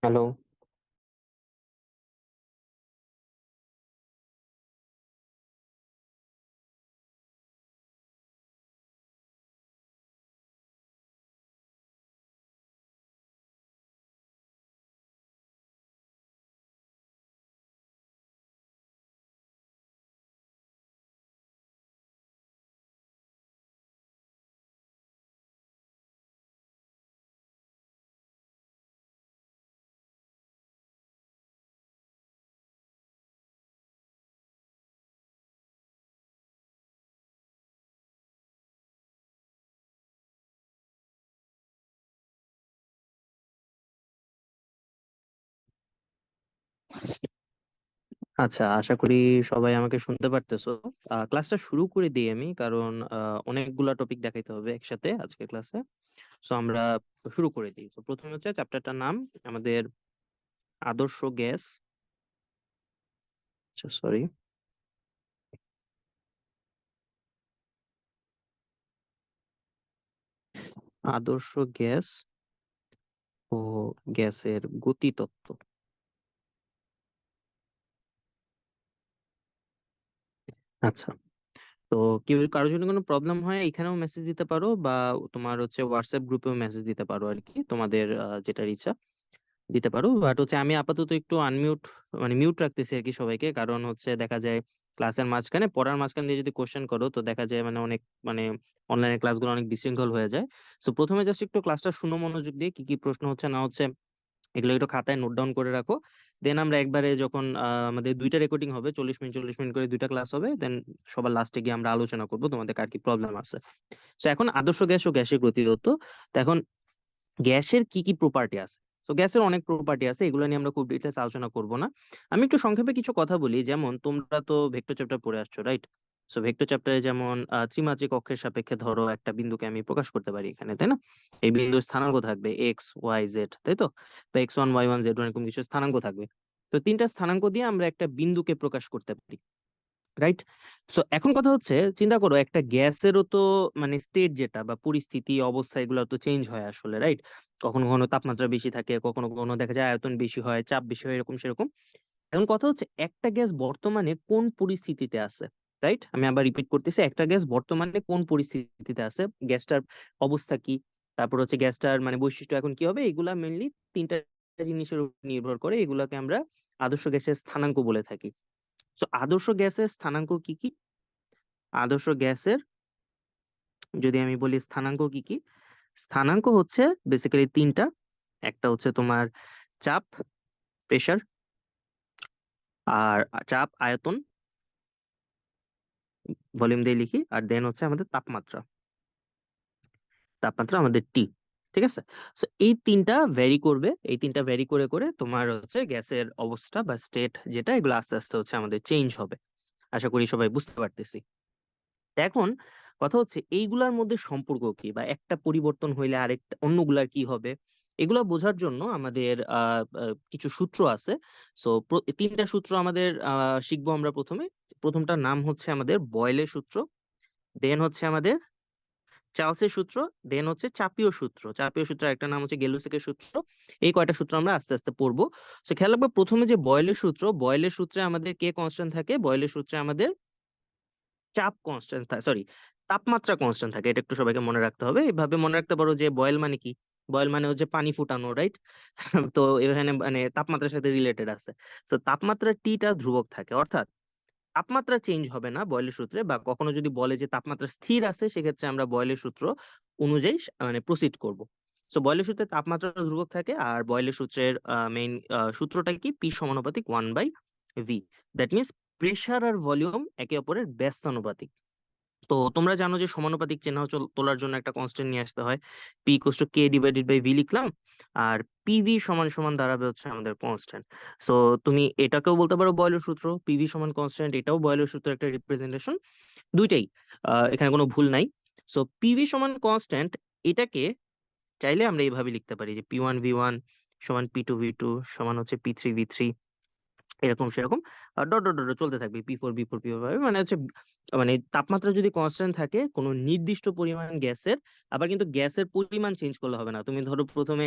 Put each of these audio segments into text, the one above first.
Hello. আচ্ছা, আশা করি সবাই আমাকে শুনতে পারতেছো। ক্লাসটা শুরু করে দিই আমি, কারণ অনেকগুলা টপিক দেখাইতে হবে একসাথে আজকে ক্লাসে। সো আমরা শুরু করে দিই। তো প্রথমে হচ্ছে চ্যাপ্টারটার নাম আমাদের আদর্শ গ্যাস। আচ্ছা, সরি। আদর্শ গ্যাস ও গ্যাসের গতিতত্ত্ব। আচ্ছা, তো কেউ কারোর জন্য কোনো প্রবলেম হয় এখানেও মেসেজ দিতে পারো, বা তোমার হচ্ছে হোয়াটসঅ্যাপ গ্রুপেও মেসেজ দিতে পারো আর কি, তোমাদের যেটা ইচ্ছা দিতে পারো। বাট হচ্ছে আমি আপাতত একটু আনমিউট, মানে মিউট রাখতেছি আর কি সবাইকে, কারণ হচ্ছে দেখা যায় ক্লাসের মাঝখানে, পড়ার মাঝখান দিয়ে যদি কোশ্চেন করো তো দেখা যায় মানে অনেক, মানে অনলাইনের ক্লাসগুলো অনেক বিশৃঙ্খল হয়ে যায়। সো প্রথমে জাস্ট একটু ক্লাসটা শুনো মনোযোগ দিয়ে, কি কি প্রশ্ন হচ্ছে না হচ্ছে এগুলো একটু খাতায় নোট ডাউন করে রাখো। দেন আমরা একবারে যখন আমাদের দুইটা রেকর্ডিং হবে, 40 মিনিট করে দুইটা ক্লাস হবে, দেন সবার লাস্টে গিয়ে আমরা আলোচনা করবো তোমাদের কার কি প্রবলেম আছে। তো এখন আদর্শ গ্যাস ও গ্যাসের গতিরোধ। তো এখন গ্যাসের কি কি প্রপার্টি আছে? তো গ্যাসের অনেক প্রপার্টি আছে, এগুলো নিয়ে আমরা খুব ডিটেলস আলোচনা করব না। আমি একটু সংক্ষেপে কিছু কথা বলি। যেমন তোমরা তো ভেক্টর চ্যাপ্টার পড়ে আসছো, রাইট? সো ভেক্টর চ্যাপ্টারে যেমন ত্রিমাত্রিক অক্ষের সাপেক্ষে ধরো একটা বিন্দুকে আমি প্রকাশ করতে পারি এখানে, তাই না? এই বিন্দুর স্থানাঙ্ক থাকবে এক্স ওয়াই জেড, তাই তো? বা X1 Y1 Z1 এরকম কিছু স্থানাঙ্ক থাকবে। তো তিনটা স্থানাঙ্ক দিয়ে আমরা একটা বিন্দুকে প্রকাশ করতে পারি, রাইট? সো এখন কথা হচ্ছে, চিন্তা করো একটা গ্যাসেরও তো মানে স্টেট যেটা বা পরিস্থিতি অবস্থা এগুলো তো চেঞ্জ হয় আসলে, রাইট? কখনো কখনো তাপমাত্রা বেশি থাকে, কখনো কখনো দেখা যায় আয়তন বেশি হয়, চাপ বেশি হয়, এরকম সেরকম। এখন কথা হচ্ছে একটা গ্যাস বর্তমানে কোন পরিস্থিতিতে আছে, রাইট? আমি আবার রিপিট করতেছি, একটা গ্যাস বর্তমানে কোন পরিস্থিতিতে আছে, গ্যাসটার অবস্থা কি, তারপর হচ্ছে গ্যাসটার মানে বৈশিষ্ট্য এখন কি হবে, এগুলা মেনলি তিনটা জিনিসের উপর নির্ভর করে। এগুলাকে আমরা আদর্শ গ্যাসের স্থানাঙ্ক বলে থাকি। তো আদর্শ গ্যাসের স্থানাঙ্ক কি কি? আদর্শ গ্যাসের যদি আমি বলি স্থানাঙ্ক কি কি, স্থানাঙ্ক হচ্ছে বেসিক্যালি তিনটা। একটা হচ্ছে তোমার চাপ, প্রেসার, আর চাপ আয়তন, ভলিউম দিয়ে লিখি, আর দেন হচ্ছে আমাদের তাপমাত্রা। তাপমাত্রা আমাদের টি, ঠিক আছে? সো এই তিনটা ভ্যারি করবে, এই তিনটা ভ্যারি করে করে তোমার হচ্ছে গ্যাসের অবস্থা বা স্টেট যেটা, এগুলো আস্তে আস্তে হচ্ছে আমাদের চেঞ্জ হবে। আশা করি সবাই বুঝতে পারতেছি। এখন কথা হচ্ছে এইগুলার মধ্যে সম্পর্ক কি, বা একটা পরিবর্তন হইলে আরেকটা অন্যগুলার কি হবে, এগুলা বোঝার জন্য আমাদের কিছু সূত্র আছে। সো তিনটা সূত্র আমাদের শিখবো আমরা প্রথমে। প্রথমটার নাম হচ্ছে আমাদের বয়েলের সূত্র, দেন হচ্ছে আমাদের চার্লসের সূত্র, দেন হচ্ছে চাপীয় সূত্র। চাপীয় সূত্র একটা নাম হচ্ছে গেলুসেকের সূত্র। এই কয়টা সূত্র আমরা আস্তে আস্তে পড়বো। সো খেয়াল রাখবো, প্রথমে যে বয়েলের সূত্র, বয়েলের সূত্রে আমাদের কে কনস্ট্যান্ট থাকে? বয়েলের সূত্রে আমাদের চাপ কনস্ট্যান্ট থাকে, সরি, তাপমাত্রা কনস্ট্যান্ট থাকে। এটা একটু সবাইকে মনে রাখতে হবে। এভাবে মনে রাখতে পারো যে বয়েল মানে কি? বয়েল মানে হচ্ছে পানি ফুটানো, রাইট? তো এখানে মানে তাপমাত্রার সাথে রিলেটেড আছে। তো তাপমাত্রা টিটা ধ্রুবক থাকে, অর্থাৎ তাপমাত্রা চেঞ্জ হবে না বয়েলের সূত্রে। বা কখনো যদি বলে যে তাপমাত্রা স্থির আছে, সেক্ষেত্রে আমরা বয়েলের সূত্র অনুযায়ী মানে প্রসিড করব। সো বয়েলের সূত্রে তাপমাত্রা ধ্রুবক থাকে, আর বয়েলের সূত্রের মেইন সূত্রটা কি? পি সমানুপাতিক 1/v। দ্যাট মিনস প্রেসার আর ভলিউম একে অপরের ব্যস্তানুপাতিক। তো তোমরা জানো যে সমানুপাতিক চিহ্ন তোলার জন্য একটা কনস্ট্যান্ট নিয়ে আসতে হয়। P equals to K divided by V লিখলাম, আর পিভি সমান সমান দাঁড়াবে হচ্ছে আমাদের কনস্ট্যান্ট। সো তুমি এটাকেও বলতে পারো বয়েলের সূত্র, পিভি সমান কনস্ট্যান্ট, এটাও বয়েলের সূত্রের একটা রিপ্রেজেন্টেশন। দুইটাই, এখানে কোনো ভুল নাই। সো পিভি সমান কনস্ট্যান্ট, এটাকে চাইলে আমরা এইভাবে লিখতে পারি যে P1V1 সমান P2V2 সমান হচ্ছে P3V3, এরকম সেরকম ডট ডট ডট চলতে থাকবে, P4V4 ভাবে। মানে হচ্ছে মানে তাপমাত্রা যদি কনস্ট্যান্ট থাকে কোনো নির্দিষ্ট পরিমাণ গ্যাসের, আবার কিন্তু গ্যাসের পরিমাণ চেঞ্জ করলে হবে না। তুমি ধরো প্রথমে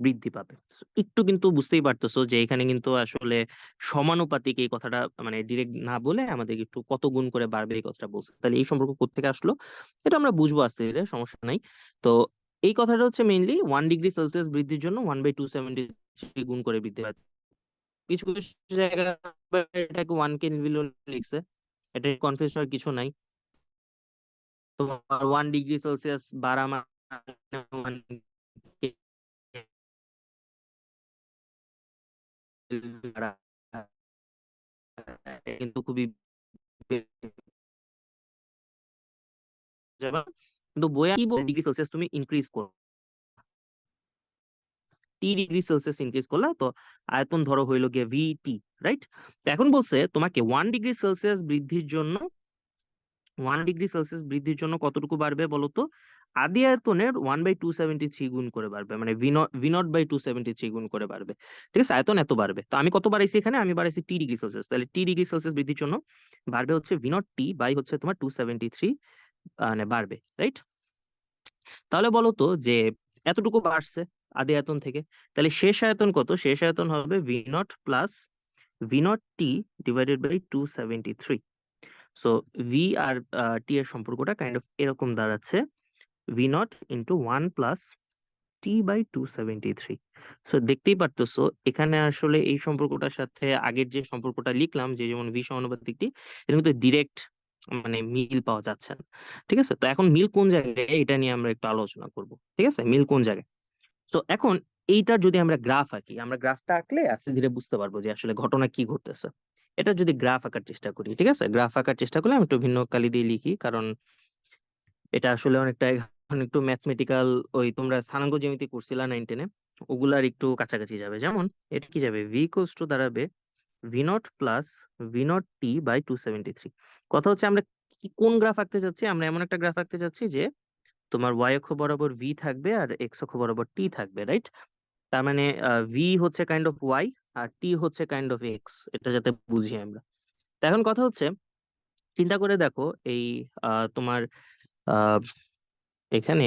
বৃদ্ধি পাবে। So, একটু কিন্তু বুঝতেই পারতেছো যে এখানে কিন্তু আসলে সমানুপাতিক এই কথাটা মানে ডিরেক্ট না বলে আমাদের একটু কত গুণ করে বাড়বে এই কথাটা বলছে। তাহলে এই সম্পর্ক কোত্থেকে আসলো এটা আমরা বুঝবো আস্তে ধীরে, সমস্যা নাই। তো এই কথাটা হচ্ছে মেইনলি 1 ডিগ্রি সেলসিয়াস বৃদ্ধির জন্য 1/273 গুণ করে বৃদ্ধি হয়। কিছু কিছু জায়গায় আবার এটাকে 1 কেলভিন লিখছে, এটা কনফিউজ হওয়ার কিছু নাই। তোমার 1 ডিগ্রি সেলসিয়াস বাড়া মানে 1 কেলভিন বাড়া, এটা কিন্তু খুবই যাবে। কিন্তু বইয়ে কি ডিগ্রি সেলসিয়াস তুমি ইনক্রিজ করো, T ডিগ্রি সেলসিয়াস ইনক্রিজ করলা তো আয়তন ধরো হইলো গিয়ে VT, রাইট? তো এখন বলছে তোমাকে 1 ডিগ্রি সেলসিয়াস বৃদ্ধির জন্য 1 ডিগ্রি সেলসিয়াস বৃদ্ধির জন্য কতটুকু বাড়বে বলো তো? আদি আয়তনের 1/273 গুণ করে বাড়বে, মানে V0/273 গুণ করে বাড়বে। ঠিক আছে, আয়তন এত বাড়বে। তো আমি কত বাড়াইছি এখানে? আমি বাড়াইছি T ডিগ্রি সেলসিয়াস। তাহলে T ডিগ্রি সেলসিয়াস বৃদ্ধির জন্য বাড়বে হচ্ছে V0T বাই হচ্ছে তোমার 273, মানে বাড়বে, রাইট? তাহলে বলো তো যে এতটুকু বাড়ছে আদি আয়তন থেকে, তাহলে শেষ আয়তন কত? শেষ আয়তন হবে V0 plus V0T divided by 273। So V R T এর সম্পর্কটা কাইন্ড অফ এরকম দাঁড়াচ্ছে, V0 × 1 + T/273। সো দেখতেই পারতেছো এখানে আসলে এই সম্পর্কটার সাথে আগের যে সম্পর্কটা লিখলাম, যে যেমন ভি সমানুপাতিক টি, এটা কিন্তু ডিরেক্ট মানে মিল পাওয়া যাচ্ছে না। ঠিক আছে, তো এখন মিল কোন জায়গায় এটা নিয়ে আমরা একটু আলোচনা করব। ঠিক আছে, মিল কোন জায়গায়। তো এখন এইটার যদি আমরা গ্রাফ আঁকি, আমরা গ্রাফটা আঁকলে আস্তে ধীরে বুঝতে পারবো যে আসলে ঘটনা কি ঘটতেছে। এটা যদি গ্রাফ আঁকার চেষ্টা করি, ঠিক আছে, গ্রাফ আঁকার চেষ্টা করলে আমি একটু ভিন্ন কালি দিয়ে লিখি, কারণ এটা আসলে অনেকটা এখন একটু ম্যাথমেটিক্যাল, ওই তোমরা স্থানাঙ্ক জ্যামিতি করছিলা 9-10-এ, ওগুলার একটু কাছাকাছি যাবে। যেমন এটা কি যাবে, ভি ইকুয়ালস টু দাঁড়াবে V0 প্লাস V0T/273। কথা হচ্ছে আমরা কোন গ্রাফ আঁকতে চাচ্ছি? আমরা এমন একটা গ্রাফ আঁকতে চাচ্ছি যে তোমার y অক্ষ বরাবর v থাকবে আর x অক্ষ বরাবর t থাকবে, রাইট? তার মানে v হচ্ছে কাইন্ড অফ y আর t হচ্ছে কাইন্ড অফ x, এটা যাতে বুঝি আমরা। তো এখন কথা হচ্ছে চিন্তা করে দেখো এই তোমার আহ, এখানে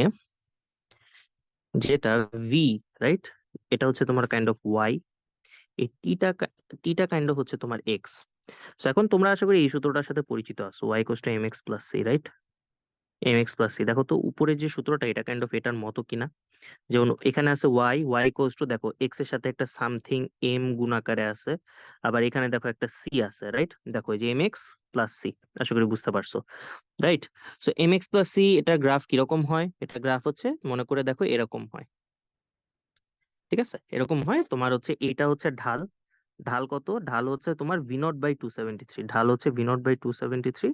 যেটা v, রাইট, এটা হচ্ছে তোমার কাইন্ড অফ y, এই টিটা কাইন্ড অফ হচ্ছে তোমার x। তো এখন তোমরা আশা করি এই সূত্রটার সাথে পরিচিত আছো, y = mx plus c, right? mx plus c, দেখো তো উপরের যে সূত্রটা এটা কাইন্ড অফ এটার মতো কিনা। যেমন এখানে আছে y ইকুয়ালস টু, দেখো এক্স এর সাথে একটা সামথিং এম গুণ আকারে আছে, আবার এখানে দেখো একটা সি আছে, রাইট? দেখো এই যে এম এক্স প্লাস সি, আশা করি বুঝতে পারছো, right? So M X plus C, এটা গ্রাফ কিরকম হয়? এটা গ্রাফ হচ্ছে মনে করে দেখো এরকম হয়। ঠিক আছে, এরকম হয়। তোমার হচ্ছে এটা হচ্ছে ঢাল, ঢাল কত? ঢাল হচ্ছে তোমার V0/273, ঢাল হচ্ছে V0/273।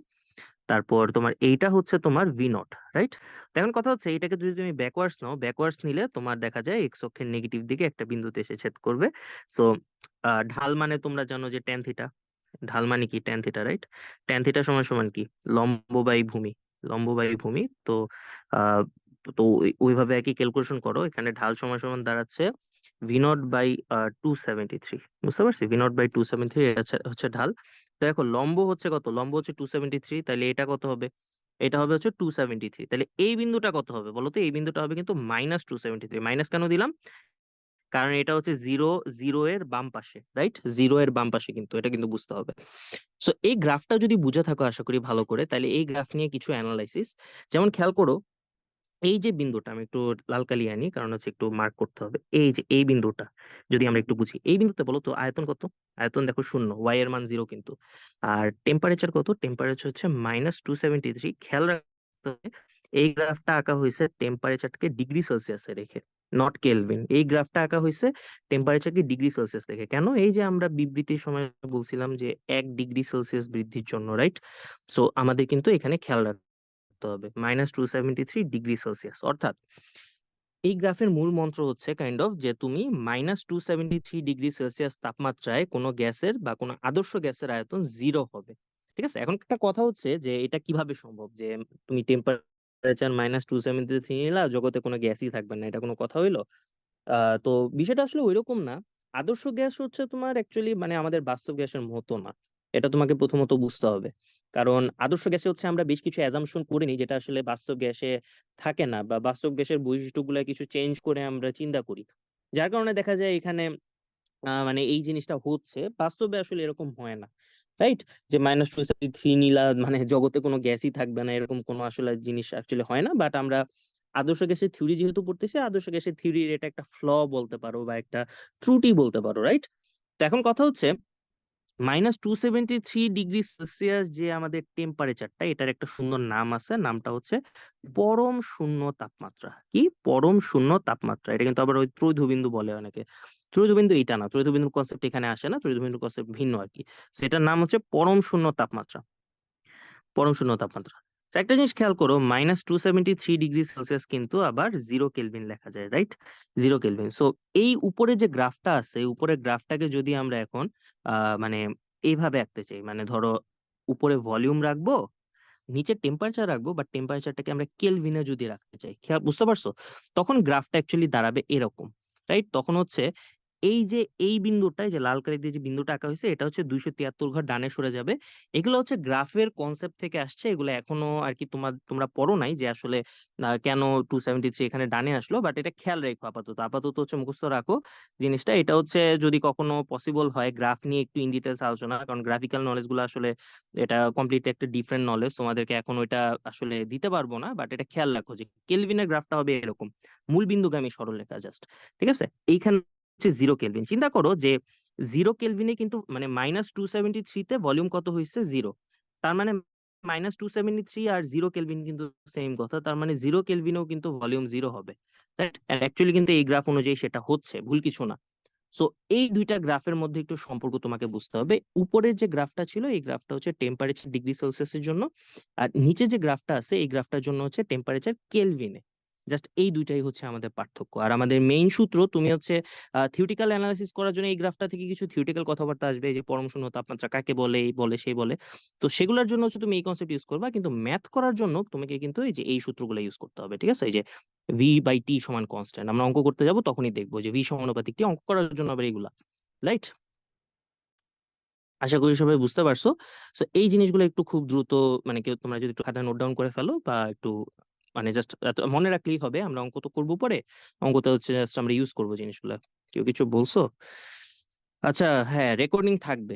তারপর তোমার এইটা হচ্ছে তোমার V0, রাইট? এখন কথা হচ্ছে এটাকে যদি তুমি ব্যাকওয়ার্ডস নাও, ব্যাকওয়ার্ডস নিলে তোমার দেখা যায় এক্স অক্ষের নেগেটিভ দিকে একটা বিন্দুতে এসে ছেদ করবে। সো ঢাল মানে তোমরা জানো যে ট্যান থিটা। ঢাল মানে কি? Tan theta, right? Tan theta সমান সমান কি? লম্ব বাই ভূমি, লম্ব বাই ভূমি। তো আহ তো ওইভাবে একই ক্যালকুলেশন করো, এখানে ঢাল সমান সমান দাঁড়াচ্ছে V0/273। বুঝতে পারছি, V0/273 এটা হচ্ছে ঢাল। তো দেখো লম্ব হচ্ছে কত? লম্ব হচ্ছে 273, তাহলে এটা কত হবে? এটা হবে হচ্ছে 273। তাহলে এই বিন্দুটা কত হবে বলো তো? এই বিন্দুটা হবে কিন্তু -273। মাইনাস কেন দিলাম? কারণ এটা হচ্ছে জিরো, জিরো এর বাম পাশে, রাইট? জিরো এর বাম পাশে, কিন্তু এটা কিন্তু বুঝতে হবে। সো এই গ্রাফটা যদি বুঝে থাকো আশা করি ভালো করে, তাহলে এই গ্রাফ নিয়ে কিছু অ্যানালাইসিস, যেমন খেয়াল করো এই যে বিন্দুটা, আমি একটু লাল কালি আনি কারণ হচ্ছে একটু মার্ক করতে হবে। এই যে এই বিন্দুটা যদি আমরা একটু বুঝি, এই বিন্দুতে বলো তো আয়তন কত? আয়তন দেখো শূন্য, ওয়াই এর মান 0 কিন্তু। আর টেম্পারেচার কত? টেম্পারেচার হচ্ছে -273। খেয়াল রাখতে হবে এই গ্রাফটা আঁকা হয়েছে টেম্পারেচারকে ডিগ্রি সেলসিয়াসে রেখে, নট কেলভিন। এই গ্রাফটা আঁকা হয়েছে টেম্পারেচারকে ডিগ্রি সেলসিয়াস রেখে। কেন? এই যে আমরা বিবৃতির সময় বলছিলাম যে 1 ডিগ্রি সেলসিয়াস বৃদ্ধির জন্য, রাইট? সো আমাদের কিন্তু এখানে খেয়াল রাখতে হবে -273 ডিগ্রি সেলসিয়াস। অর্থাৎ এই গ্রাফের মূল মন্ত্র হচ্ছে কাইন্ড অফ যে তুমি -273 ডিগ্রি সেলসিয়াস তাপমাত্রায় কোনো গ্যাসের বা কোনো আদর্শ গ্যাসের আয়তন 0 হবে। ঠিক আছে, এখন একটা কথা হচ্ছে যে এটা কিভাবে সম্ভব যে তুমি টেম্পারেচার -273 নিলা, জগতে কোনো গ্যাসই থাকবে না, এটা কোনো কথা হইলো? তো বিষয়টা আসলে ওইরকম না। আদর্শ গ্যাস হচ্ছে তোমার অ্যাকচুয়ালি মানে আমাদের বাস্তব গ্যাসের মতো না, এটা তোমাকে প্রথমত বুঝতে হবে। কারণ আদর্শ গ্যাসে হচ্ছে আমরা বেশ কিছু অ্যাজাম্পশন করে নিই যেটা আসলে বাস্তব গ্যাসে থাকে না, বা বাস্তব গ্যাসের বৈশিষ্ট্যগুলো কিছু চেঞ্জ করে আমরা চিন্তা করি। যার কারণে দেখা যায় এখানে মানে এই জিনিসটা হচ্ছে, বাস্তবে আসলে এরকম হয় না, রাইট? যে -273 নিলা মানে জগতে কোনো গ্যাসই থাকবে না, এরকম কোনো আসলে জিনিস অ্যাকচুয়ালি হয় না। বাট আমরা আদর্শ গ্যাসের থিওরি যেহেতু পড়তেছি, আদর্শ গ্যাসের থিওরির এটা একটা ফ্ল বলতে পারো বা একটা ত্রুটি বলতে পারো, রাইট? তো এখন কথা হচ্ছে, -273 ডিগ্রি সেলসিয়াস যে আমাদের টেম্পারেচারটা, এটার একটা সুন্দর নাম আছে, নামটা হচ্ছে পরম শূন্য তাপমাত্রা। কি পরম শূন্য তাপমাত্রা? এটা কিন্তু আবার ওই ত্রৈধবিন্দু বলে অনেকে। ত্রৈধবিন্দু এটা না, ত্রৈধবিন্দুর কনসেপ্ট এখানে আসে না, ত্রৈধবিন্দুর কনসেপ্ট ভিন্ন আর কি। সেটার নাম হচ্ছে পরম শূন্য তাপমাত্রা। পরম শূন্য তাপমাত্রা। তো একটা জিনিস খেয়াল করো, -273 ডিগ্রি সেলসিয়াস কিন্তু আবার 0 কেলভিন লেখা যায়, রাইট? 0 কেলভিন। সো এই উপরে যে গ্রাফটা আছে, উপরের গ্রাফটাকে যদি আমরা এখন মানে এইভাবে আঁকতে চাই, মানে ধরো উপরে ভলিউম রাখবো, নিচে টেম্পারেচার রাখবো, বাট টেম্পারেচারটাকে আমরা কেলভিনে যদি রাখতে চাই, খেয়াল বুঝতে পারছো? তখন গ্রাফটা অ্যাকচুয়ালি দাঁড়াবে এরকম, রাইট? তখন হচ্ছে এই যে এই বিন্দুটা, এই যে লাল কালি দিয়ে যে বিন্দুটা আঁকা হয়েছে, এটা হচ্ছে 273 ঘর ডানে সরে যাবে। এগুলো হচ্ছে গ্রাফের কনসেপ্ট থেকে আসছে, এগুলো এখনো আর কি তোমরা পড়ো নাই যে আসলে কেন 273 এখানে ডানে আসলো, বাট এটা খেয়াল রেখো আপাতত, আপাতত হচ্ছে মুখস্থ রাখো জিনিসটা। এটা হচ্ছে যদি কখনো পসিবল হয় গ্রাফ নিয়ে একটু ইন ডিটেলস আলোচনা, কারণ গ্রাফিক্যাল নলেজ গুলো আসলে এটা কমপ্লিট একটা ডিফারেন্ট নলেজ, তোমাদেরকে এখন ওইটা আসলে দিতে পারবো না। বাট এটা খেয়াল রাখো যে কেলভিনের গ্রাফটা হবে এরকম, মূল বিন্দুগামী সরলরেখা জাস্ট, ঠিক আছে? এইখানে হচ্ছে 0 কেলভিন। চিন্তা করো যে 0 কেলভিনে কিন্তু মানে -273 তে ভলিউম কত হয়েছে? 0। তার মানে -273 আর 0 কেলভিন কিন্তু সেম কথা, তার মানে 0 কেলভিনেও কিন্তু ভলিউম 0 হবে, রাইট? অ্যাকচুয়ালি কিন্তু এই গ্রাফ অনুযায়ী সেটা হচ্ছে, ভুল কিছু না। সো এই দুইটা গ্রাফের মধ্যে একটু সম্পর্ক তোমাকে বুঝতে হবে। উপরের যে গ্রাফটা ছিল, এই গ্রাফটা হচ্ছে টেম্পারেচার ডিগ্রি সেলসিয়াসের জন্য, আর নিচে যে গ্রাফটা আছে এই গ্রাফটার জন্য হচ্ছে টেম্পারেচার কেলভিনে। জাস্ট এই দুইটাই হচ্ছে আমাদের পার্থক্য। আর আমাদের মেইন সূত্র, তুমি হচ্ছে থিওরিটিক্যাল অ্যানালাইসিস করার জন্য এই গ্রাফটা থেকে কিছু থিওরিটিক্যাল কথাবার্তা আসবে, এই যে পরম শূন্য তাপমাত্রা কাকে বলে, এই বলে সেই বলে। তো সেগুলোর জন্য হচ্ছে তুমি এই কনসেপ্ট ইউজ করবা, কিন্তু ম্যাথ করার জন্য তোমাকে কিন্তু এই যে এই সূত্রগুলো ইউজ করতে হবে, ঠিক আছে? এই যে V/T সমান কনস্ট্যান্ট, আমরা অঙ্ক করতে যাব তখনই দেখবো যে ভি সমানুপাতিক টি, অঙ্ক করার জন্য আবার এগুলা, রাইট? আশা করি সবাই বুঝতে পারছো। তো এই জিনিসগুলো একটু খুব দ্রুত, মানে কেউ তোমরা যদি একটু খাতায় নোট ডাউন করে ফেলো বা একটু মানে জাস্ট মনে রাখলেই হবে, আমরা অঙ্ক তো করবো পরে, অঙ্কতে হচ্ছে জাস্ট আমরা ইউজ করবো জিনিসগুলো। কেউ কিছু বলছো? আচ্ছা, হ্যাঁ, রেকর্ডিং থাকবে,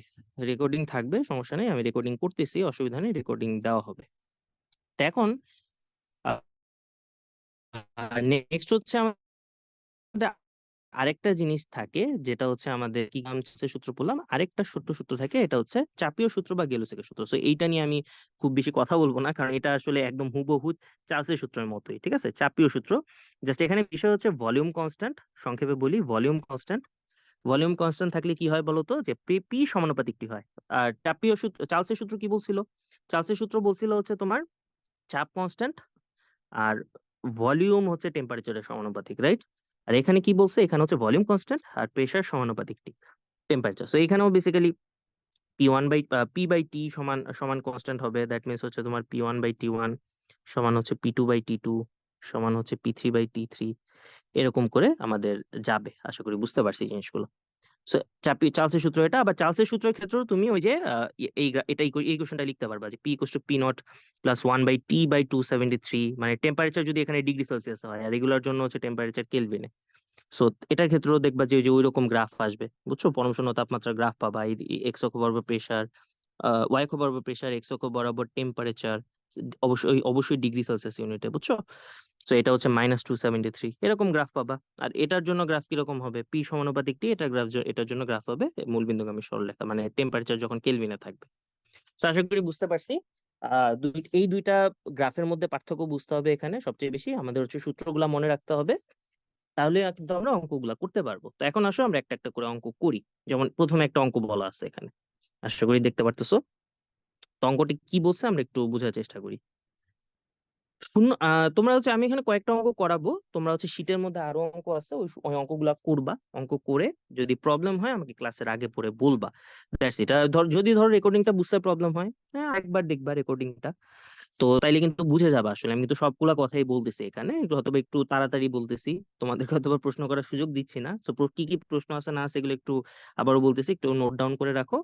রেকর্ডিং থাকবে, সমস্যা নেই, আমি রেকর্ডিং করতেছি, অসুবিধা নেই, রেকর্ডিং দেওয়া হবে। তো এখন নেক্সট হচ্ছে আমাদের আরেকটা জিনিস থাকে, যেটা হচ্ছে আমাদের কি গামছার সূত্র বললাম, আরেকটা ছোট্ট সূত্র থাকে, এটা হচ্ছে চাপীয় সূত্র বা গেলুসেকের সূত্র। তো এইটা নিয়ে আমি খুব বেশি কথা বলবো না, কারণ এটা আসলে একদম হুবহু চার্লসের সূত্রের মতোই, ঠিক আছে? চাপীয় সূত্র। জাস্ট এখানে বিষয় হচ্ছে ভলিউম কনস্ট্যান্ট, সংক্ষেপে বলি ভলিউম কনস্ট্যান্ট। ভলিউম কনস্ট্যান্ট থাকলে কি হয় বলতো, যে পি সমানুপাতিকটি হয়। আর চাপীয় সূত্র, চার্লসের সূত্র কি বলছিল? চার্লসের সূত্র বলছিল হচ্ছে তোমার চাপ কনস্ট্যান্ট আর ভলিউম হচ্ছে টেম্পারেচারের সমানুপাতিক, রাইট? আর এখানে কি বলছে, এখানে হচ্ছে ভলিউম কনস্ট্যান্ট আর প্রেসার সমানুপাতিক টেম্পারেচার। সো এখানেও বেসিক্যালি P/T সমান সমান কনস্ট্যান্ট হবে, দ্যাট মিনস হচ্ছে তোমার P1/T1 সমান হচ্ছে P2/T2 সমান হচ্ছে P3/T3, এরকম করে আমাদের যাবে। আশা করি বুঝতে পারছি জিনিসগুলো। So, চার্লসের সূত্র এটা। আবার চার্লসের সূত্রের ক্ষেত্রেও তুমি ওই যে এই কোশ্চেনটা লিখতে পারবা যে P = P0 + 1/T/273, মানে টেম্পারেচার যদি এখানে ডিগ্রি সেলসিয়াস হয়, আর এগুলোর জন্য হচ্ছে টেম্পারেচার কেলভিনে। সো এটার ক্ষেত্রেও দেখবা যে ওই যে ওইরকম গ্রাফ আসবে, বুঝছো? পরম শূন্য তাপমাত্রার গ্রাফ পাবা, এই এক্স অক্ষ বরাবর প্রেসার, ওয়াই অক্ষ বরাবর প্রেসার, এক্স অক্ষ বরাবর টেম্পারেচার, অবশ্যই অবশ্যই ডিগ্রি সেলসিয়াস ইউনিটে, বুঝছো? তো এটা হচ্ছে -273, এরকম গ্রাফ পাবা। আর এটার জন্য গ্রাফ কিরকম হবে? পি সমানুপাতিক টি, এটার গ্রাফ, এটার জন্য গ্রাফ হবে মূলবিন্দুগামী সরলরেখা, মানে টেম্পারেচার যখন কেলভিনে থাকবে। তো আশা করি বুঝতে পারছি। এই দুইটা গ্রাফের মধ্যে পার্থক্য বুঝতে হবে, এখানে সবচেয়ে বেশি আমাদের হচ্ছে সূত্রগুলা মনে রাখতে হবে, তাহলে কিন্তু আমরা অঙ্কগুলা করতে পারবো। তো এখন আসো আমরা একটা একটা করে অঙ্ক করি। যেমন প্রথমে একটা অঙ্ক বলা আছে এখানে, আশা করি দেখতে পারতেছো। তো অঙ্কটি কি বলছে আমরা একটু বোঝার চেষ্টা করি। শূন্য, তোমরা হচ্ছে, আমি এখানে কয়েকটা অঙ্ক করাবো, তোমরা হচ্ছে শীটের মধ্যে আরো অঙ্ক আছে, ওই অঙ্কগুলা করবা। অঙ্ক করে যদি প্রবলেম হয় আমাকে ক্লাসের আগে পড়ে বলবা। দ্যাটস এটা। যদি ধর রেকর্ডিংটা বুঝতে প্রবলেম হয়, হ্যাঁ একবার দেখবা রেকর্ডিংটা, তো তাইলে কিন্তু বুঝে যাবে। আসলে আমি কিন্তু সবগুলা কথাই বলতেছি এখানে, একটু হয়তো বা একটু তাড়াতাড়ি বলতেছি, তোমাদেরকে হয়তো বা প্রশ্ন করার সুযোগ দিচ্ছি না। তো কি কি প্রশ্ন আছে না আছে এগুলো একটু আবারও বলতেছি, একটু নোট ডাউন করে রাখো।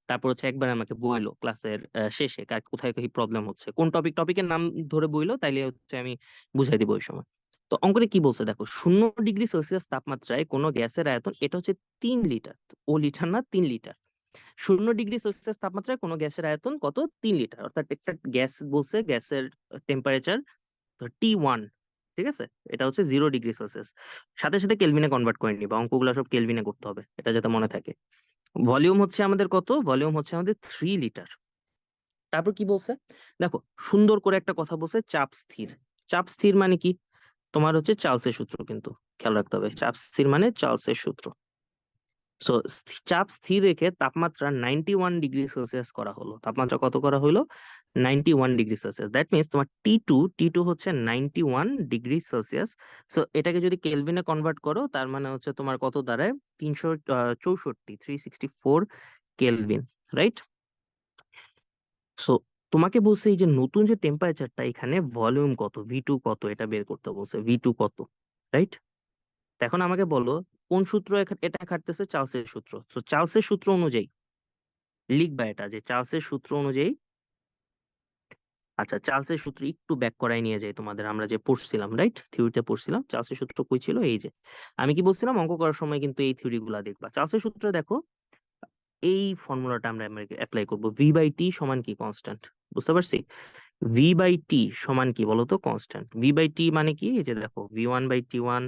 তারপর হচ্ছে একবার আমাকে বইলো ক্লাসের শেষে কোথায় কি প্রবলেম হচ্ছে, কোন টপিকের নাম ধরে বইলো, তাইলে হচ্ছে আমি বুঝাই দিব ওই সময়। তো অঙ্কটা কি বলছে দেখো, 0 ডিগ্রি সেলসিয়াস তাপমাত্রায় কোনো গ্যাসের আয়তন, এটা হচ্ছে 3 লিটার, ও লিটার না 3 লিটার। 0 ডিগ্রি সেলসিয়াস তাপমাত্রায় কোনো গ্যাসের আয়তন কত? 3 লিটার। অর্থাৎ একটা গ্যাস বলছে, গ্যাসের টেম্পারেচার T1, ঠিক আছে? এটা হচ্ছে 0 ডিগ্রি সেলসিয়াস। সাথে সাথে কেলভিনে কনভার্ট করে নিবা, অঙ্কগুলো সব কেলভিনে করতে হবে, এটা যাতে মনে থাকে। ভলিউম হচ্ছে আমাদের কত? ভলিউম হচ্ছে আমাদের 3 লিটার। তারপর কি বলছে দেখো, সুন্দর করে একটা কথা বলছে, চাপ স্থির। চাপ স্থির মানে কি? তোমার হচ্ছে চার্লসের সূত্র, কিন্তু খেয়াল রাখতে হবে, চাপ স্থির মানে চার্লসের সূত্র। সো চাপ স্থির রেখে তাপমাত্রা 91 ডিগ্রি সেলসিয়াস করা হলো। তাপমাত্রা কত করা হলো? 91 ডিগ্রি সেলসিয়াস। দ্যাট মিনস তোমার টি টু হচ্ছে 91 ডিগ্রি সেলসিয়াস। সো এটাকে যদি কেলভিনে কনভার্ট করো, তার মানে হচ্ছে তোমার কত দাঁড়ায়? 364, 364 কেলভিন, রাইট? সো তোমাকে বলছে এই যে নতুন যে টেম্পারেচারটা, এখানে ভলিউম কত, ভি টু কত, এটা বের করতে বলছে, ভি টু কত, রাইট? এখন আমাকে বলো, কোন সূত্র এটা খাটতেছে? চার্লসের সূত্র। তো চার্লসের সূত্র অনুযায়ী লিখবা এটা, যে চার্লসের সূত্র অনুযায়ী। আচ্ছা, চার্লসের সূত্র একটু ব্যাক করাই নিয়ে যাই তোমাদের, আমরা যে পড়ছিলাম, রাইট, থিওরিতে পড়ছিলাম, চার্লসের সূত্র কই ছিল? এই যে আমি কি বলছিলাম, অঙ্ক করার সময় কিন্তু এই থিওরি গুলা দেখবা। চার্লসের সূত্র দেখো, এই ফর্মুলাটা আমরা অ্যাপ্লাই করবো, ভি বাই টি সমান কি? কনস্ট্যান্ট। বুঝতে পারছি? ভি বাই টি সমান কি বলতো? কনস্ট্যান্ট। ভি বাই টি মানে কি? এই যে দেখো, V1/T1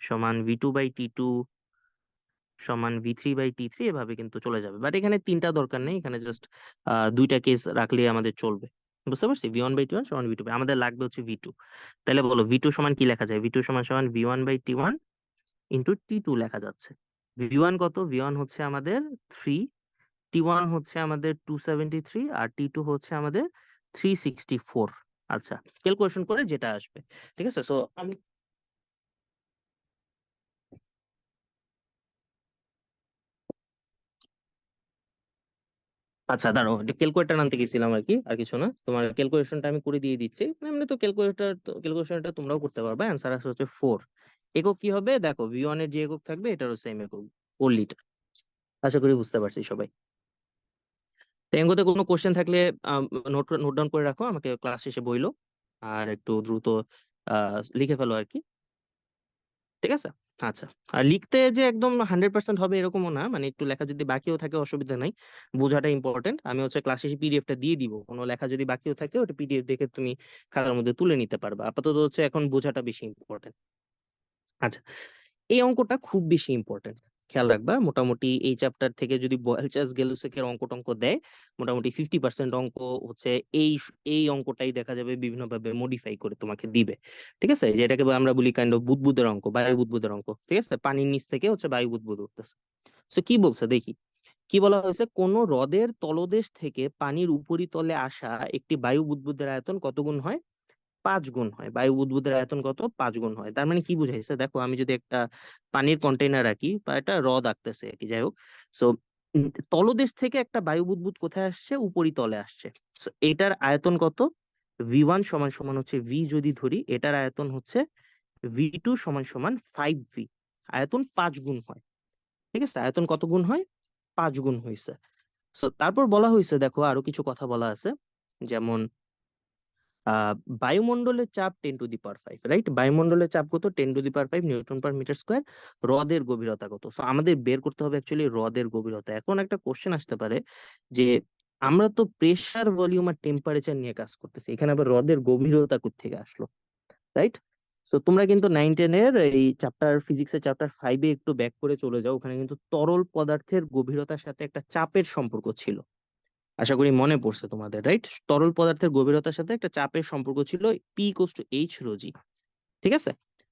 সমান V2/T2 সমান V3/T3, এভাবে কিন্তু চলে যাবে। বাট এখানে তিনটা দরকার নেই, এখানে জাস্ট দুইটা কেস রাখলেই আমাদের চলবে। বুঝতে পারছি? V1/T1 সমান V2, আমাদের লাগবে হচ্ছে V2। তাহলে বলো, V2 সমান কি লেখা যায়? V2 সমান সমান V1/T1 ইন্টু T2 লেখা যাচ্ছে। V1 কত? V1 হচ্ছে আমাদের 3, T1 হচ্ছে আমাদের 273, আর T2 হচ্ছে আমাদের 364। আচ্ছা, ক্যালকুলেশন করে যেটা আসবে, ঠিক আছে? সো আমি, আচ্ছা দাঁড়াও, ক্যালকুলেটর আনতে গেছিলাম আর কি, আর কিছু না। তোমার ক্যালকুলেশনটা আমি করে দিয়ে দিচ্ছি। এমনি তো ক্যালকুলেশনটা তোমরাও করতে পারবে। অ্যান্সার আসছে হচ্ছে 4। একক কি হবে দেখো, V1 এর যে একক থাকবে এটারও সেম একক, 4 লিটার। আশা করি বুঝতে পারছি সবাই। তো এঙ্গোতে কোনো কোশ্চেন থাকলে নোট নোট ডাউন করে রাখো, আমাকে ক্লাস শেষে বইলো। আর একটু দ্রুত লিখে ফেলো আর কি, ঠিক আছে? আচ্ছা। আর লিখতে যে একদম 100% হবে এরকমও না, মানে একটু লেখা যদি বাকিও থাকে অসুবিধা নাই, বোঝাটা ইম্পর্টেন্ট। আমি হচ্ছে ক্লাস শেষে পিডিএফটা দিয়ে দিব, কোনো লেখা যদি বাকিও থাকে ওটা পিডিএফ দেখে তুমি খাতার মধ্যে তুলে নিতে পারবা। আপাতত হচ্ছে এখন বোঝাটা বেশি ইম্পর্টেন্ট। আচ্ছা, এই অঙ্কটা খুব বেশি ইম্পর্টেন্ট, খেয়াল রাখবা। মোটামুটি এই চ্যাপ্টার থেকে যদি বয়েলচাস গেলুসেকের অঙ্ক টঙ্ক দেয়, মোটামুটি 50% অঙ্ক হচ্ছে এই এই অঙ্কটাই দেখা যাবে বিভিন্ন ভাবে মডিফাই করে তোমাকে দিবে। ঠিক আছে? যেটাকে আমরা বলি কাইন্ড অফ বুদবুদের অঙ্ক, বায়ু বুদবুদের অঙ্ক। ঠিক আছে? পানির নিচ থেকে হচ্ছে বায়ু বুদবুদ উঠতেছে। তো কি বলছে দেখি, কি বলা হয়েছে? কোন হ্রদের তলদেশ থেকে পানির উপরিতলে আসা একটি বায়ু বুদবুদের আয়তন কত গুণ হয়? 5 গুণ হয়। বায়ু বুদবুদের আয়তন কত? 5 গুণ হয়। তার মানে কি বুঝাইছে দেখো, আমি যদি একটা পানির কন্টেইনার রাখি বা একটা হ্রদ আঁকতেছে আর কি, যাই হোক। সো তলদেশ থেকে একটা বায়ু বুদবুদ কোথায় আসছে? উপরিতলে আসছে। সো এটার আয়তন কত? V1 সমান সমান হচ্ছে ভি যদি ধরি, এটার আয়তন হচ্ছে V2 সমান সমান 5V। আয়তন 5 গুণ হয়। ঠিক আছে? আয়তন কত গুণ হয়? 5 গুণ হয়েছে। সো তারপর বলা হয়েছে দেখো, আরো কিছু কথা বলা আছে, যেমন আহ বায়ুমণ্ডলের চাপ 10⁵, রাইট? বায়ুমণ্ডলের চাপ কত? 10⁵ নিউটন পার মিটার স্কোয়ার। হ্রদের গভীরতা কত? সো আমাদের বের করতে হবে অ্যাকচুয়ালি হ্রদের গভীরতা। এখন একটা কোশ্চেন আসতে পারে যে আমরা তো প্রেসার, ভলিউম আর টেম্পারেচার নিয়ে কাজ করতেছি, এখানে আবার হ্রদের গভীরতা কোত্থেকে আসলো, রাইট? সো তোমরা কিন্তু 9-10 এর এই চ্যাপ্টার, ফিজিক্সের চ্যাপ্টার 5-এ একটু ব্যাক করে চলে যাও, ওখানে কিন্তু তরল পদার্থের গভীরতার সাথে একটা চাপের সম্পর্ক ছিল। আশা করি মনে পড়ছে তোমাদের, রাইট? তরল পদার্থের গভীরতার সাথে একটা চাপের সম্পর্ক ছিল, P=H ρg। ঠিক আছে?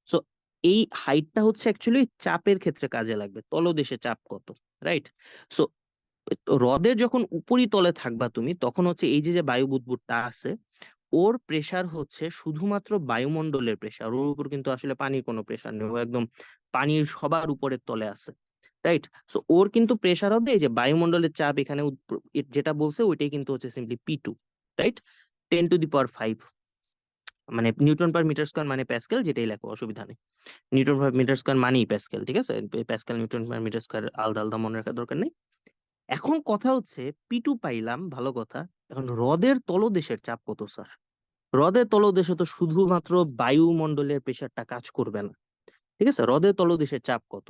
সো এই হাইটটা হচ্ছে অ্যাকচুয়ালি চাপের ক্ষেত্রে কাজে লাগবে, তলদেশে চাপ কত, রাইট? সো হ্রদের যখন উপরিতলে থাকবা তুমি, তখন হচ্ছে এই যে যে বায়ু বুদবুদটা আছে, ওর প্রেসার হচ্ছে শুধুমাত্র বায়ুমণ্ডলের প্রেসার, ওর উপর কিন্তু আসলে পানির কোনো প্রেসার নেই, ও একদম পানির সবার উপরের তলে আছে, রাইট? সো ওর কিন্তু প্রেসার হবে এই যে বায়ুমণ্ডলের চাপ, এখানে যেটা বলছে ওইটাই কিন্তু হচ্ছে সিম্পলি P2, রাইট? 10⁵, মানে নিউটন পার মিটার স্কোয়ার মানে প্যাসকেল, যেটাই লেখো অসুবিধা নেই। নিউটন পার মিটার স্কোয়ার মানেই প্যাসকেল, ঠিক আছে? Pascal newton per metre square আলাদা আলাদা মনে রাখার দরকার নেই। এখন কথা হচ্ছে P2 পাইলাম, ভালো কথা। এখন হ্রদের তলদেশের চাপ কত স্যার? হ্রদের তলদেশে তো শুধুমাত্র বায়ুমণ্ডলের প্রেশারটা কাজ করবে না, ঠিক আছে? হ্রদের তলদেশের চাপ কত?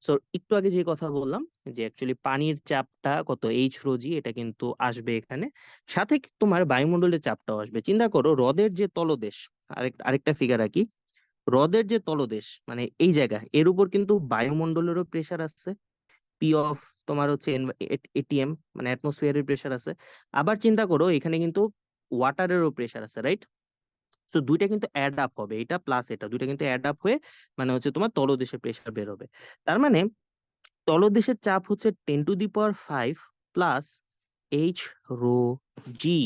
সো একটু আগে যে কথা বললাম যে অ্যাকচুয়ালি পানির চাপটা কত, এইচ রো জি, এটা কিন্তু আসবে এখানে, সাথে তোমার বায়ুমণ্ডলের চাপটাও আসবে। চিন্তা করো হ্রদের যে তলদেশ, আরেকটা ফিগার আঁকি। হ্রদের যে তলদেশ মানে এই জায়গা, এর উপর কিন্তু বায়ুমণ্ডলেরও প্রেসার আছে, পি অফ তোমার হচ্ছে এটিএম মানে অ্যাটমসফিয়ারের প্রেসার আছে। আবার চিন্তা করো এখানে কিন্তু ওয়াটারেরও প্রেসার আছে, রাইট? সো দুইটা কিন্তু অ্যাড আপ হবে, এটা প্লাস এটা, দুইটা কিন্তু অ্যাড আপ হয়ে মানে হচ্ছে তোমার তলদেশে প্রেসার বের হবে। তার মানে তলদেশের চাপ হচ্ছে 10⁵ প্লাস এইচ রো জি।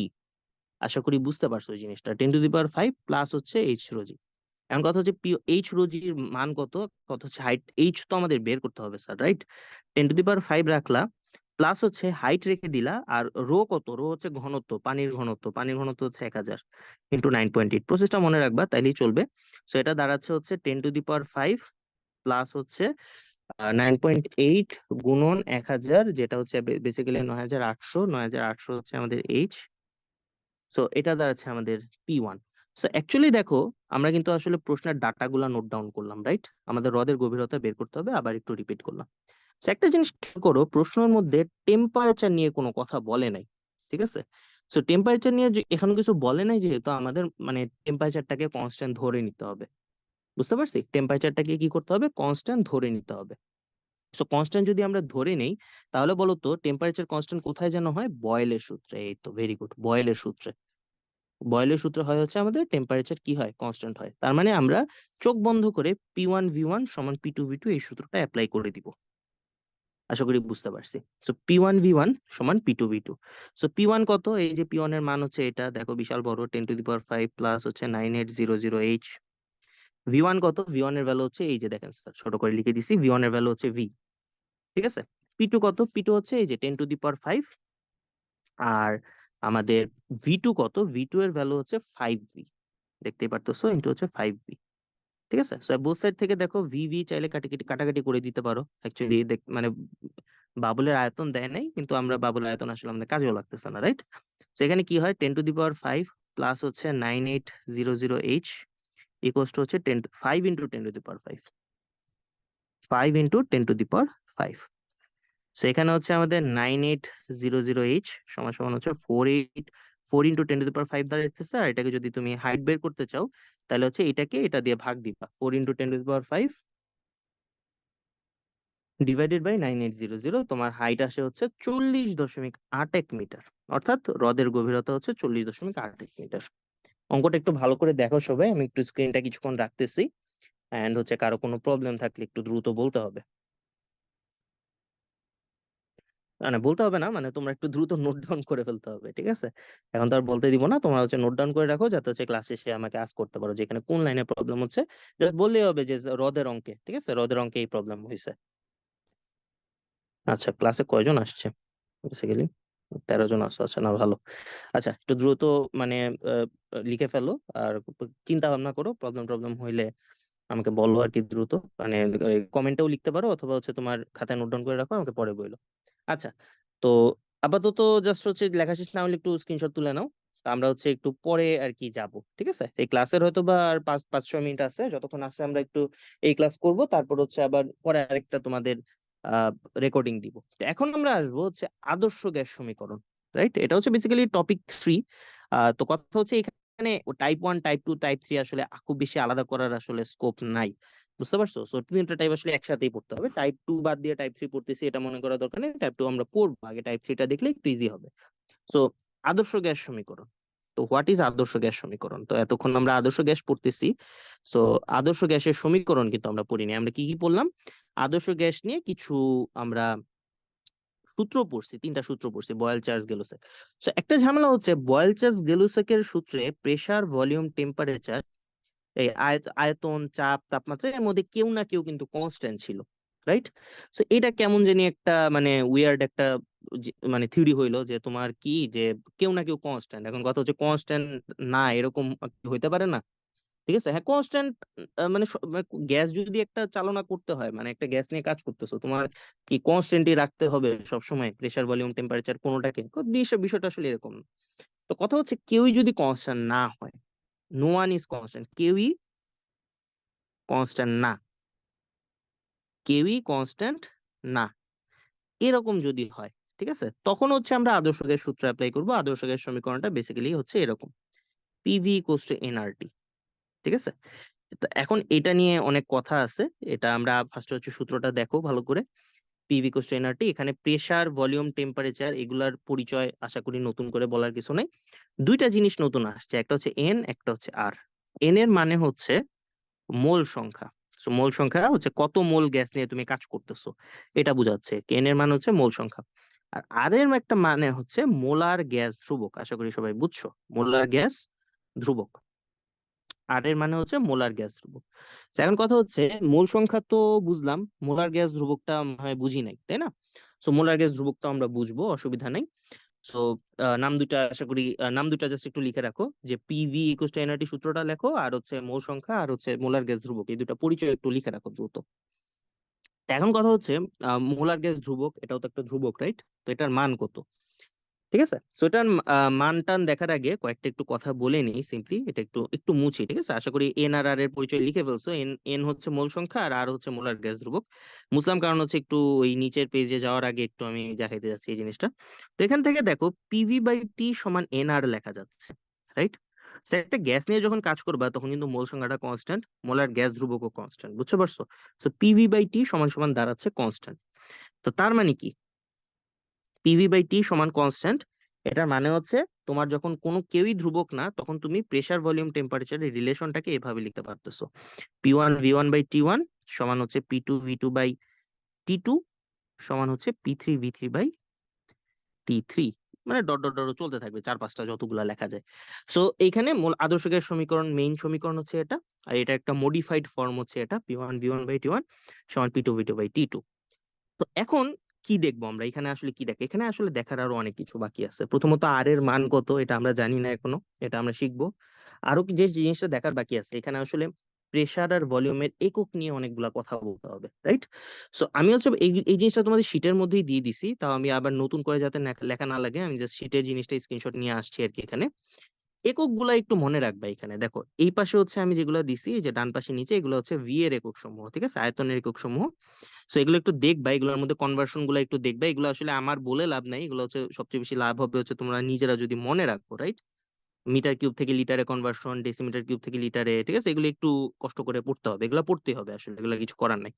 আশা করি বুঝতে পারছো এই জিনিসটা, 10⁵ প্লাস হচ্ছে এইচ রো জি। এখন কথা হচ্ছে এইচ রো জির মান কত? কত হচ্ছে হাইট, এইচ তো আমাদের বের করতে হবে স্যার, রাইট? 10⁵ রাখলা, প্লাস হচ্ছে হাইট রেখে দিলা, আর রো কত? রো হচ্ছে ঘনত্ব, পানির ঘনত্ব, পানির ঘনত্ব হচ্ছে 1000 ইন্টু 9.8। প্রসেসটা মনে রাখবা তাইলেই চলবে। সো এটা দাঁড়াচ্ছে হচ্ছে 10⁵ প্লাস হচ্ছে 9.8 গুণন 1000, যেটা হচ্ছে বেসিক্যালি 9800। 9800 হচ্ছে আমাদের এইচ। সো এটা দাঁড়াচ্ছে আমাদের P1। সো অ্যাকচুয়ালি দেখো, আমরা কিন্তু আসলে প্রশ্নের ডাটাগুলা নোট ডাউন করলাম, রাইট? আমাদের হ্রদের গভীরতা বের করতে হবে, আবার একটু রিপিট করলাম। So, একটা জিনিস খেয়াল করো, প্রশ্নের মধ্যে টেম্পারেচার নিয়ে কোনো কথা বলে নাই, ঠিক আছে? সো টেম্পারেচার নিয়ে এখানে কিছু বলে নাই, যেহেতু আমাদের মানে টেম্পারেচারটাকে কনস্ট্যান্ট ধরে নিতে হবে। বুঝতে পারছি, টেম্পারেচারটাকে কি করতে হবে? কনস্ট্যান্ট ধরে নিতে হবে। সো কনস্ট্যান্ট যদি আমরা ধরে নেই, তাহলে বলো তো টেম্পারেচার কনস্ট্যান্ট কোথায় যেন হয়? বয়েলের সূত্রে। এই তো, ভেরি গুড, বয়েলের সূত্রে। বয়েলের সূত্র হয় হচ্ছে আমাদের টেম্পারেচার কি হয়? কনস্ট্যান্ট হয়। তার মানে আমরা চোখ বন্ধ করে P1V1 সমান P2V2 এই সূত্রটা অ্যাপ্লাই করে দিব। আশা করি বুঝতে পারছি। সো P1V1 সমান P2V2। সো P1 কত? এই যে P1 এর মান হচ্ছে এটা, দেখো বিশাল বড়, 10⁵ প্লাস হচ্ছে 9800H। V1 কত? V1 এর ভ্যালু হচ্ছে এই যে দেখেন স্যার, ছোট করে লিখে দিছি, V1 এর ভ্যালু হচ্ছে V, ঠিক আছে? P2 কত? P2 হচ্ছে এই যে 10⁵। আর আমাদের V2 কত? V2 এর ভ্যালু হচ্ছে 5V, দেখতেই পারতেছো, ইন্টু হচ্ছে 5V। ঠিক আছে? সো বোথ সাইড থেকে দেখো, ভিভি চাইলে কাটাকাটি কাটাকাটি করে দিতে পারো। অ্যাকচুয়ালি মানে বাবুলের আয়তন দেয় নাই, কিন্তু আমরা বাবুলের আয়তন আসলে আমাদের কাজেও লাগতেছে না, রাইট? তো এখানে কি হয়? 10⁵ প্লাস হচ্ছে 9800H ইকুয়ালস টু হচ্ছে 5 ইন্টু 10⁵, 5 ইন্টু 10⁵। সো এখানে হচ্ছে আমাদের 9800H সমান সমান হচ্ছে 4 ইন্টু 10⁵ দ্বারা আসতেছে। আর এটাকে যদি তুমি হাইট বের করতে চাও, তাহলে হচ্ছে এটাকে এটা দিয়ে ভাগ দিবা, 4 ইন্টু 10⁵ ডিভাইডেড বাই 9800, তোমার হাইট আসে হচ্ছে 40.81 মিটার। অর্থাৎ হ্রদের গভীরতা হচ্ছে 40.81 মিটার। অঙ্কটা একটু ভালো করে দেখো সবাই, আমি একটু স্ক্রিনটা কিছুক্ষণ রাখতেছি। এন্ড হচ্ছে কারো কোনো প্রবলেম থাকলে একটু দ্রুত বলতে হবে। মানে বলতে হবে না, মানে তোমরা একটু দ্রুত নোট ডাউন করে ফেলতে হবে, ঠিক আছে? এখন তো আর বলতে দিব না, তোমরা হচ্ছে নোট ডাউন করে রাখো, যাতে হচ্ছে ক্লাসে এসে আমাকে আস্ক করতে পারো যে এখানে কোন লাইনে প্রবলেম হচ্ছে। জাস্ট বললেই হবে যে হ্রদের অঙ্কে, ঠিক আছে, হ্রদের অঙ্কে এই প্রবলেম হয়েছে। আচ্ছা, ক্লাসে কয়জন আসছে বেসিক্যালি? 13 জন আসছে, আচ্ছা, না ভালো। আচ্ছা, একটু দ্রুত মানে আহ, লিখে ফেলো। আর চিন্তা ভাবনা করো, প্রবলেম প্রবলেম হইলে আমাকে বলো আর কি, দ্রুত মানে কমেন্টেও লিখতে পারো, অথবা হচ্ছে তোমার খাতায় নোট ডাউন করে রাখো, আমাকে পরে বইলো। আচ্ছা, তো আপাতত জাস্ট হচ্ছে লেখা শেষ না হলে একটু স্ক্রিনশট তুলে নাও। তা আমরা হচ্ছে একটু পরে আর কি যাব, ঠিক আছে? এই ক্লাসের হয়তো বা আর 5-6 মিনিট আছে, যতক্ষণ আছে আমরা একটু এই ক্লাস করব, তারপর হচ্ছে আবার পরে আরেকটা তোমাদের রেকর্ডিং দিব। তো এখন আমরা আসবো হচ্ছে আদর্শ গ্যাস সমীকরণ, রাইট? এটা হচ্ছে বেসিক্যালি টপিক 3। তো কথা হচ্ছে এখানে টাইপ 1, টাইপ 2, টাইপ 3 আসলে খুব বেশি আলাদা করার আসলে স্কোপ নাই। বুঝতে পারছো? সো তিনটা টাইপ আসলে একসাথেই পড়তে হবে, টাইপ 2 বাদ দিয়ে টাইপ 3 পড়তেছি এটা মনে করা দরকার নেই, টাইপ 2 আমরা পড়বো, আগে টাইপ 3টা দেখলে একটু ইজি হবে। সো আদর্শ গ্যাস সমীকরণ। তো হোয়াট ইজ আদর্শ গ্যাস সমীকরণ? তো এতক্ষণ আমরা আদর্শ গ্যাস পড়তেছি। সো আদর্শ গ্যাসের সমীকরণ কিন্তু আমরা পড়িনি। আমরা কি কি পড়লাম? আদর্শ গ্যাস নিয়ে কিছু আমরা সূত্র পড়ছি, 3টা সূত্র পড়ছি, বয়েল, চার্লস, গেলুসেক। সো একটা ঝামেলা হচ্ছে বয়েল, চার্লস, গেলুসেকের সূত্রে প্রেসার, ভলিউম, টেম্পারেচার, এই আয়তন, চাপ, তাপমাত্রা, এর মধ্যে কেউ না কেউ কিন্তু কনস্ট্যান্ট ছিল, রাইট? সো এটা কেমন জানি একটা মানে উইয়ার্ড একটা মানে থিওরি হইলো যে তোমার কি, যে কেউ না কেউ কনস্ট্যান্ট। এখন কথা হচ্ছে কনস্ট্যান্ট না এরকম হইতে পারে না, ঠিক আছে? হ্যাঁ, কনস্ট্যান্ট মানে গ্যাস যদি একটা চালনা করতে হয়, মানে একটা গ্যাস নিয়ে কাজ করতেছো, তোমার কি কনস্ট্যান্টই রাখতে হবে সব সময় প্রেসার, ভলিউম, টেম্পারেচার কোনোটাকে? বিষয়টা আসলে এরকম না। তো কথা হচ্ছে কেউই যদি কনস্ট্যান্ট না হয়, নো ওয়ান ইজ কনস্ট্যান্ট, কেউই কনস্ট্যান্ট না, কেউই কনস্ট্যান্ট না, এরকম যদি হয়, ঠিক আছে, তখন হচ্ছে আমরা আদর্শ গ্যাস সূত্র অ্যাপ্লাই করব। আদর্শ গ্যাস সমীকরণটা বেসিক্যালি হচ্ছে এরকম, পিভি ইকুয়ালস টু এনআরটি, ঠিক আছে। তো এখন এটা নিয়ে অনেক কথা আছে, এটা আমরা ফার্স্ট হচ্ছে সূত্রটা দেখো ভালো করে। পিভি ইকুয়ালস টু এনআরটি, এখানে প্রেসার, ভলিউম, টেম্পারেচার এগুলার পরিচয় আশা করি নতুন করে বলার কিছু নাই। দুইটা জিনিস নতুন আসছে, একটা হচ্ছে এন, একটা হচ্ছে আর। এন এর মানে হচ্ছে মোল সংখ্যা। So, মোল সংখ্যা হচ্ছে কত মোল গ্যাস নিয়ে তুমি কাজ করতেছো, এটা বোঝাচ্ছে। কেন এর মানে হচ্ছে মোল সংখ্যা। আর আর এর একটা মানে হচ্ছে মোলার গ্যাস ধ্রুবক, আশা করি সবাই বুঝছো, মোলার গ্যাস ধ্রুবক। আর এর মানে হচ্ছে মোলার গ্যাস ধ্রুবক। So, এখন কথা হচ্ছে মোল সংখ্যা তো বুঝলাম, মোলার গ্যাস ধ্রুবকটা মনে হয় বুঝি নাই, তাই না? সো মোলার গ্যাস ধ্রুবকটা আমরা বুঝবো, অসুবিধা নাই। সো নাম দুইটা আশা করি, নাম দুইটা জাস্ট একটু লিখে রাখো, যে পিভি ইকুয়ালস টু এনআরটি সূত্রটা লেখো, আর হচ্ছে মোল সংখ্যা, আর হচ্ছে মোলার গ্যাস ধ্রুবক, এই দুটা পরিচয় একটু লিখে রাখো দ্রুত। তো এখন কথা হচ্ছে মোলার গ্যাস ধ্রুবক, এটাও তো একটা ধ্রুবক, রাইট? তো এটার মান কত? ঠিক আছে, তো এটার মান টান দেখার আগে কয়েকটা একটু কথা বলে নিই সিম্পলি, এটা একটু একটু মুছি, ঠিক আছে। আশা করি এন আর আর এর পরিচয় লিখে ফেলছো। এন এন হচ্ছে মোল সংখ্যা, আর আর হচ্ছে মোলার গ্যাস ধ্রুবক। মুসলাম কারণ হচ্ছে একটু ওই নিচের পেজে যাওয়ার আগে একটু আমি দেখাইতে যাচ্ছি এই জিনিসটা। তো এখান থেকে দেখো পিভি বাই টি সমান এন আর লেখা যাচ্ছে, রাইট? একটা গ্যাস নিয়ে যখন কাজ করবা তখন কিন্তু মোল সংখ্যাটা কনস্ট্যান্ট, মোলার গ্যাস ধ্রুবকও কনস্ট্যান্ট, বুঝতে পারছো? সো পিভি বাই টি সমান সমান দাঁড়াচ্ছে কনস্ট্যান্ট। তো তার মানে কি, পিভি বাই টি সমান কনস্ট্যান্ট, এটার মানে হচ্ছে তোমার যখন কোনো কেউই ধ্রুবক না, তখন তুমি প্রেসার, ভলিউম, টেম্পারেচারের রিলেশনটাকে এভাবে লিখতে পারতেছো। P one V one by T one সমান হচ্ছে P two V two by T two সমান হচ্ছে P three V three by T three. মানে ডট ডট ডট চলতে থাকবে, চার পাঁচটা যতগুলা লেখা যায়। সো এইখানে মূল আদর্শ গ্যাস সমীকরণ, মেইন সমীকরণ হচ্ছে এটা। আর এটা একটা মডিফাইড ফর্ম হচ্ছে এটা, P one V one by T one সমান P two V two by T two. তো এখন কি দেখবো আমরা এখানে, আসলে কি দেখ, এখানে আসলে দেখার আরো অনেক কিছু বাকি আছে। প্রথমত আর এর মান কত এটা আমরা জানি না এখনো, এটা আমরা শিখবো। আরো যে জিনিসটা দেখার বাকি আছে এখানে, আসলে প্রেসার আর ভলিউমের একক নিয়ে অনেকগুলা কথা বলতে হবে, রাইট? সো আমি হচ্ছে এই এই জিনিসটা তোমাদের শীটের মধ্যেই দিয়ে দিছি, তাও আমি আবার নতুন করে যাতে লেখা না লাগে, আমি জাস্ট শীটের জিনিসটা স্ক্রিনশট নিয়ে আসছি আর কি। এখানে একক গুলা একটু মনে রাখবা। এখানে দেখো এই পাশে হচ্ছে আমি যেগুলো দিছি, এই যে ডান পাশে নিচে, এগুলো হচ্ছে ভি এর একক সমূহ, ঠিক আছে, আয়তনের একক সমূহ। সো এগুলো একটু দেখবা, এগুলোর মধ্যে কনভার্সন গুলো একটু দেখবা। এগুলো আসলে আমার বলে লাভ নাই, এগুলো হচ্ছে সবচেয়ে বেশি লাভ হবে হচ্ছে তোমরা নিজেরা যদি মনে রাখো, রাইট? মিটার কিউব থেকে লিটারে কনভার্সন, ডেসিমিটার কিউব থেকে লিটারে, ঠিক আছে, এগুলো একটু কষ্ট করে পড়তে হবে, এগুলো পড়তে হবে আসলে, এগুলো কিছু করার নাই।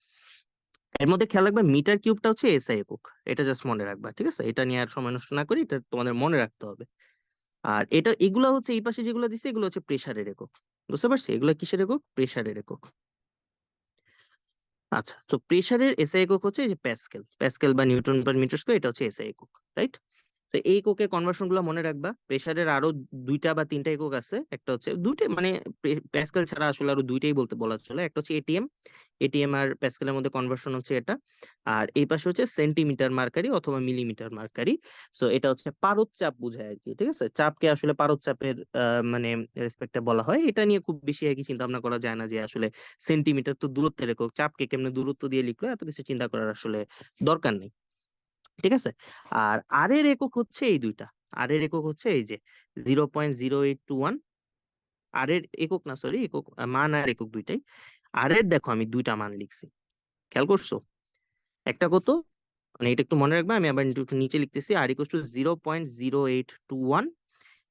এর মধ্যে খেয়াল রাখবে মিটার কিউবটা হচ্ছে এসআই একক, এটা জাস্ট মনে রাখবা, ঠিক আছে। এটা নিয়ে আর সময় নষ্ট না করি, এটা তোমাদের মনে রাখতে হবে। আর এটা এগুলো হচ্ছে এই পাশে যেগুলো দিছে, এগুলো হচ্ছে প্রেসারের একক, বুঝতে পারছি? এগুলো কিসের একক? প্রেসারের একক। আচ্ছা, তো প্রেসারের এসআই একক হচ্ছে এই যে প্যাসকেল, প্যাসকেল বা নিউটন পার মিটার স্কয়ার, এটা হচ্ছে এসআই একক, রাইট? তো এই এককের কনভার্সন গুলো মনে রাখবা। প্রেসারের আরো দুইটা বা তিনটা একক আছে, একটা হচ্ছে দুইটা মানে প্যাসকেল ছাড়া আসলে আরো দুইটাই বলতে বলা চলে। একটা হচ্ছে এটিএম, এটিএম আর প্যাসকেলের মধ্যে কনভার্সন হচ্ছে এটা। আর এই পাশে হচ্ছে সেন্টিমিটার মার্কারি অথবা মিলিমিটার মার্কারি। সো এটা হচ্ছে পারদ চাপ বোঝায় আর কি, ঠিক আছে। চাপকে আসলে পারদ চাপের মানে রেসপেক্টে বলা হয়। এটা নিয়ে খুব বেশি আর কি চিন্তা ভাবনা করা যায় না, যে আসলে সেন্টিমিটার তো দূরত্বের একক, চাপকে কেমনে দূরত্ব দিয়ে লিখলো, এত কিছু চিন্তা করার আসলে দরকার নেই, ঠিক আছে। আর আর এর একক হচ্ছে এই দুইটা, আর এর একক হচ্ছে এই যে 0.0821। আর এর একক না, সরি, একক মান আর একক দুইটাই। আর এর দেখো আমি দুইটা মান লিখছি, খেয়াল করছো? একটা কত, মানে এটা একটু মনে রাখবে, আমি আবার একটু একটু নিচে লিখতেছি। আর ইকুয়াল টু 0.0821,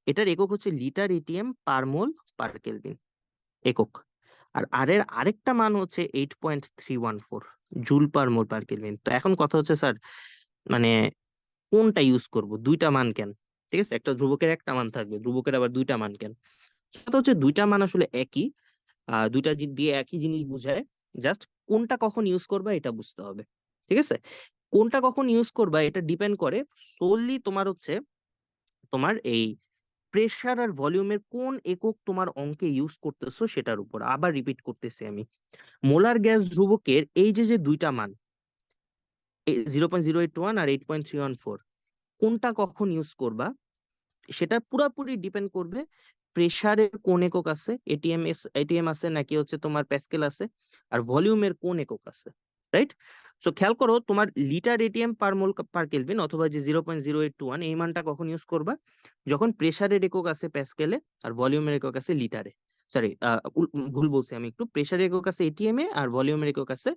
এটার একক হচ্ছে লিটার এটিএম পার মোল পার কেলভিন, একক। আর আর এর আরেকটা মান হচ্ছে 8.314 জুল পার মোল পার কেলভিন। তো এখন কথা হচ্ছে স্যার, মানে কোনটা ইউজ করব, দুইটা মান কেন? ঠিক আছে, একটা ধ্রুবকের একটা মান থাকবে, ধ্রুবকের আবার দুইটা মান কেন? সেটা হচ্ছে দুইটা মান আসলে একই, দুইটা দিয়ে একই জিনিস বোঝায়। জাস্ট কোনটা কখন ইউজ করবা এটা বুঝতে হবে, ঠিক আছে। কোনটা কখন ইউজ করবা এটা ডিপেন্ড করে সোললি তোমার হচ্ছে তোমার এই প্রেসার আর ভলিউমের কোন একক তোমার অঙ্কে ইউজ করতেছো সেটার উপর। আবার রিপিট করতেছি আমি, মোলার গ্যাস ধ্রুবকের এই যে যে দুইটা মান, 0.081 আর 8.314, কোনটা কখন ইউজ করবা সেটা পুরাপুরি ডিপেন্ড করবে প্রেসারের কোন একক আছে, এটিএম আছে নাকি হচ্ছে তোমার প্যাসকেল আছে, আর ভলিউমের কোন একক আছে, রাইট? সো খেয়াল করো, তোমার লিটার এটিএম পার মোল পার কেলভিন অথবা যে 0.0821, এই মানটা কখন ইউজ করবা? যখন প্রেসারের একক আছে প্যাসকেলে আর ভলিউমের একক আছে লিটারে। সরি, ভুল বলছি আমি একটু, প্রেসারের একক আছে এটিএম এ আর ভলিউমের একক আছে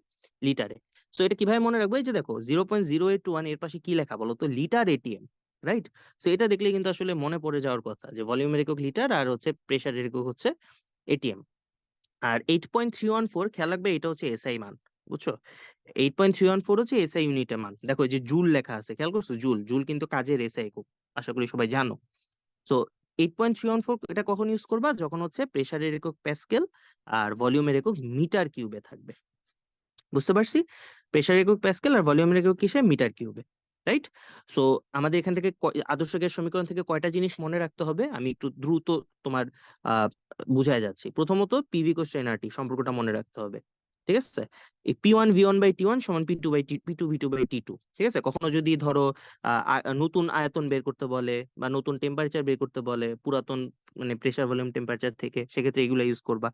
লিটারে। সো এটা কিভাবে মনে রাখবো, এই যে দেখো 0.0821 এর পাশে কি লেখা বলো তো, লিটার এটিএম, রাইট? সো এটা দেখলে কিন্তু আসলে মনে পড়ে যাওয়ার কথা যে ভলিউমের একক লিটার আর হচ্ছে প্রেসারের একক হচ্ছে এটিএম। আর 8.314 খেয়াল রাখবে, এটা হচ্ছে এসআই মান, বুঝছো? 8.314 হচ্ছে এসআই ইউনিটের মান। দেখো এই যে জুল লেখা আছে, খেয়াল করছো? জুল, জুল কিন্তু কাজের এসআই একক, আশা করি সবাই জানো। সো 8.314 এটা কখন ইউজ করবা, যখন হচ্ছে প্রেসারের একক প্যাসকেল আর ভলিউমের একক মিটার কিউবে থাকবে। বুঝতে পারছি? প্রেসার একক প্যাসকেল আর ভলিউমের একক কিসে, মিটার কিউবে, রাইট? সো আমাদের এখান থেকে আদর্শ গ্যাস সমীকরণ থেকে কয়টা জিনিস মনে রাখতে হবে, আমি একটু দ্রুত তোমার আহ বুঝায় যাচ্ছি। প্রথমত পিভি কোস এনআরটি সম্পর্কটা মনে রাখতে হবে, ঠিক আছে? এই P1V1/T1 সমান P2V2/T2, ঠিক আছে? কখনো যদি ধরো নতুন আয়তন বের করতে বলে বা নতুন টেম্পারেচার বের করতে বলে পুরাতন মানে প্রেসার ভলিউম টেম্পারেচার থেকে, সেক্ষেত্রে এগুলো ইউজ করবা।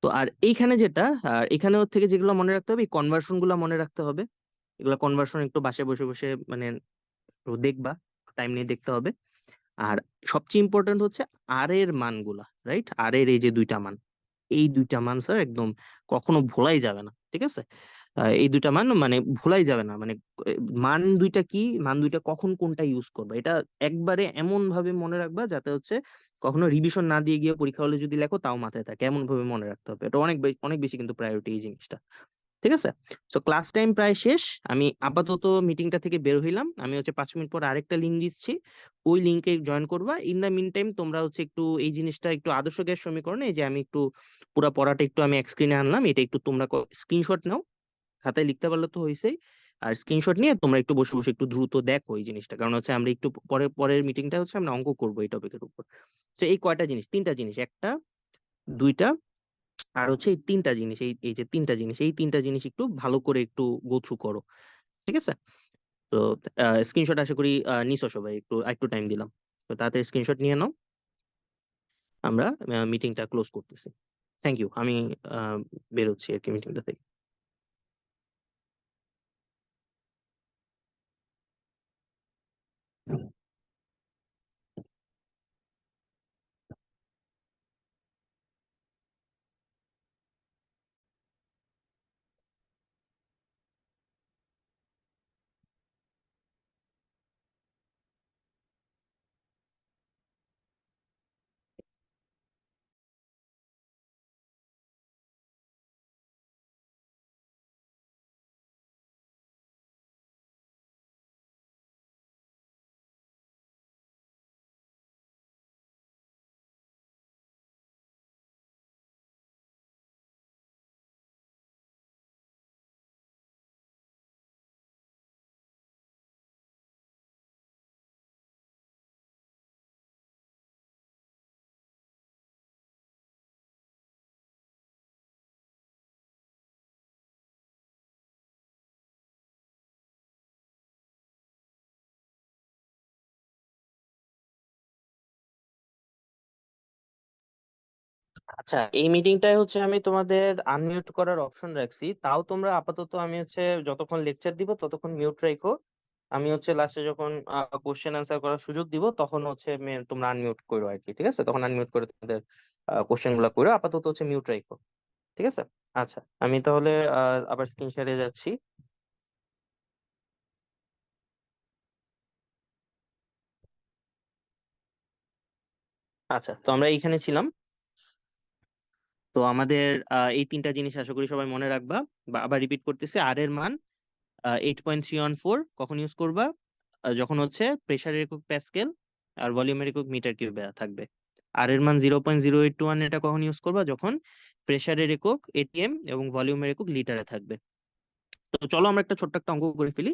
তো আর এইখানে যেটা, আর এখানে ওর থেকে যেগুলো মনে রাখতে হবে, কনভার্সন গুলো মনে রাখতে হবে। এগুলো কনভার্সন একটু বাসায় বসে বসে মানে একটু দেখবা, টাইম নিয়ে দেখতে হবে। আর সবচেয়ে ইম্পর্টেন্ট হচ্ছে আর এর মানগুলা, রাইট? আর এর এই যে দুইটা মান, এই দুইটা মান স্যার একদম কখনো ভোলাই যাবে না, ঠিক আছে? এই দুইটা মান মানে ভোলাই যাবে না, মানে মান দুইটা কি, মান দুইটা কখন কোনটা ইউজ করবে, এটা একবারে এমন ভাবে মনে রাখবা যাতে হচ্ছে কখনো রিভিশন না দিয়ে গিয়ে পরীক্ষা হলে যদি লেখো তাও মাথায় থাকে, এমন ভাবে মনে রাখতে হবে। এটা অনেক অনেক বেশি কিন্তু প্রায়োরিটি এই জিনিসটা, ঠিক আছে? তো ক্লাস টাইম প্রায় শেষ, আমি আপাতত মিটিংটা থেকে বের হইলাম। আমি হচ্ছে 5 মিনিট পর আরেকটা লিঙ্ক দিচ্ছি, ওই লিঙ্কে জয়েন করবা। ইন দা মিন টাইম তোমরা হচ্ছে একটু এই জিনিসটা একটু আদর্শ গ্যাস সমীকরণে, এই যে আমি একটু পুরো পড়াটা একটু আমি এক স্ক্রিনে আনলাম, এটা একটু তোমরা স্ক্রিনশট নাও, খাতায় লিখতে পারলে তো হয়েছেই। আর স্ক্রিনশট নিয়ে তোমরা একটু বসে বসে একটু দ্রুত দেখো এই জিনিসটা, কারণ হচ্ছে আমরা একটু পরের মিটিংটা হচ্ছে আমরা অঙ্ক করবো এই টপিকের উপর। তো এই কয়টা জিনিস, তিনটা জিনিস, একটা, দুইটা, আর হচ্ছে এই তিনটা জিনিস, এই এই যে তিনটা জিনিস, এই তিনটা জিনিস একটু ভালো করে একটু গো থ্রু করো, ঠিক আছে? তো স্ক্রিনশট আশা করি নিছো সবাই, একটু একটু টাইম দিলাম, তো তাতে স্ক্রিনশট নিয়ে নাও। আমরা মিটিংটা ক্লোজ করতেছি। থ্যাংক ইউ, আমি আহ, বেরোচ্ছি আর কি মিটিংটা থেকে। আচ্ছা, এই মিটিংটায় হচ্ছে আমি তোমাদের আনমিউট করার অপশন রাখছি, তাও তোমরা আপাতত আমি হচ্ছে যতক্ষণ লেকচার দিব ততক্ষণ মিউট রাখো। আমি হচ্ছে লাস্টে যখন কোশ্চেন আনসার করার সুযোগ দিব তখন হচ্ছে তোমরা আনমিউট করো আর কি, ঠিক আছে? তখন আনমিউট করে তোমাদের কোশ্চেন গুলা করো, আপাতত হচ্ছে মিউট রাখো, ঠিক আছে? আচ্ছা, আমি তাহলে আবার স্ক্রিন শেয়ারে যাচ্ছি। আচ্ছা, তো আমরা এইখানে ছিলাম। তো আমাদের এই তিনটা জিনিস আশা করি সবাই মনে রাখবা। বা আবার রিপিট করতেছি, আর এর মান 8.314 কখন ইউজ করবা, যখন হচ্ছে প্রেসারের একক প্যাসকেল আর ভলিউমের একক মিটার কিউবে থাকবে। আর এর মান 0.0821 এটা কখন ইউজ করবা, যখন প্রেসারের একক এটিএম এবং ভলিউমের একক লিটারে থাকবে। তো চলো আমরা একটা ছোট্ট একটা অঙ্ক করে ফেলি।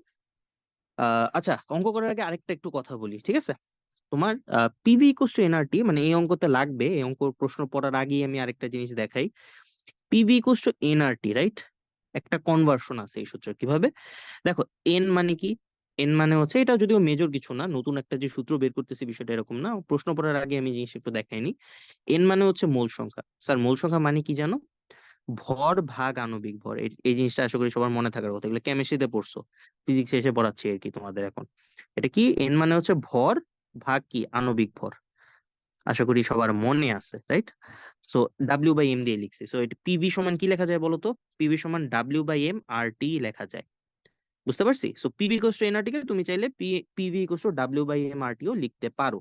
আচ্ছা, অঙ্ক করার আগে আরেকটা একটু কথা বলি, ঠিক আছে? তোমার পিভি ইকুয়ালস টু এনআরটি মানে এই অঙ্কতে লাগবে, এই অঙ্ক প্রশ্ন পড়ার আগেই আমি আরেকটা জিনিস দেখাই। PV equals to nRT, right? একটা কনভার্সন আছে এই সূত্র, কিভাবে দেখো? এন মানে কি? এন মানে হচ্ছে, এটা যদিও মেজর কিছু না, নতুন একটা যে সূত্র বের করতেছি বিষয়টা এরকম না, প্রশ্ন পড়ার আগে আমি জিনিস একটু দেখাইনি। এন মানে হচ্ছে মোল সংখ্যা। স্যার মোল সংখ্যা মানে কি জানো? ভর ভাগ আণবিক ভর, এই জিনিসটা আশা করি সবার মনে থাকার কথা, এগুলো কেমিস্ট্রিতে পড়ছো, ফিজিক্স এসে পড়াচ্ছি আর কি তোমাদের এখন। এটা কি? এন মানে হচ্ছে ভর ভাগ কি আণবিক ভর। আশা করি সবার মনে আছে, right? So W by M দিয়ে লিখছি। সো এটা পিভি সমান কি লেখা যায় বলো তো? পিভি সমান W by M R T লেখা যায়। বুঝতে পারছি? So PV equals to nRT কে তুমি চাইলে PV equals to W by M R টিও লিখতে পারো।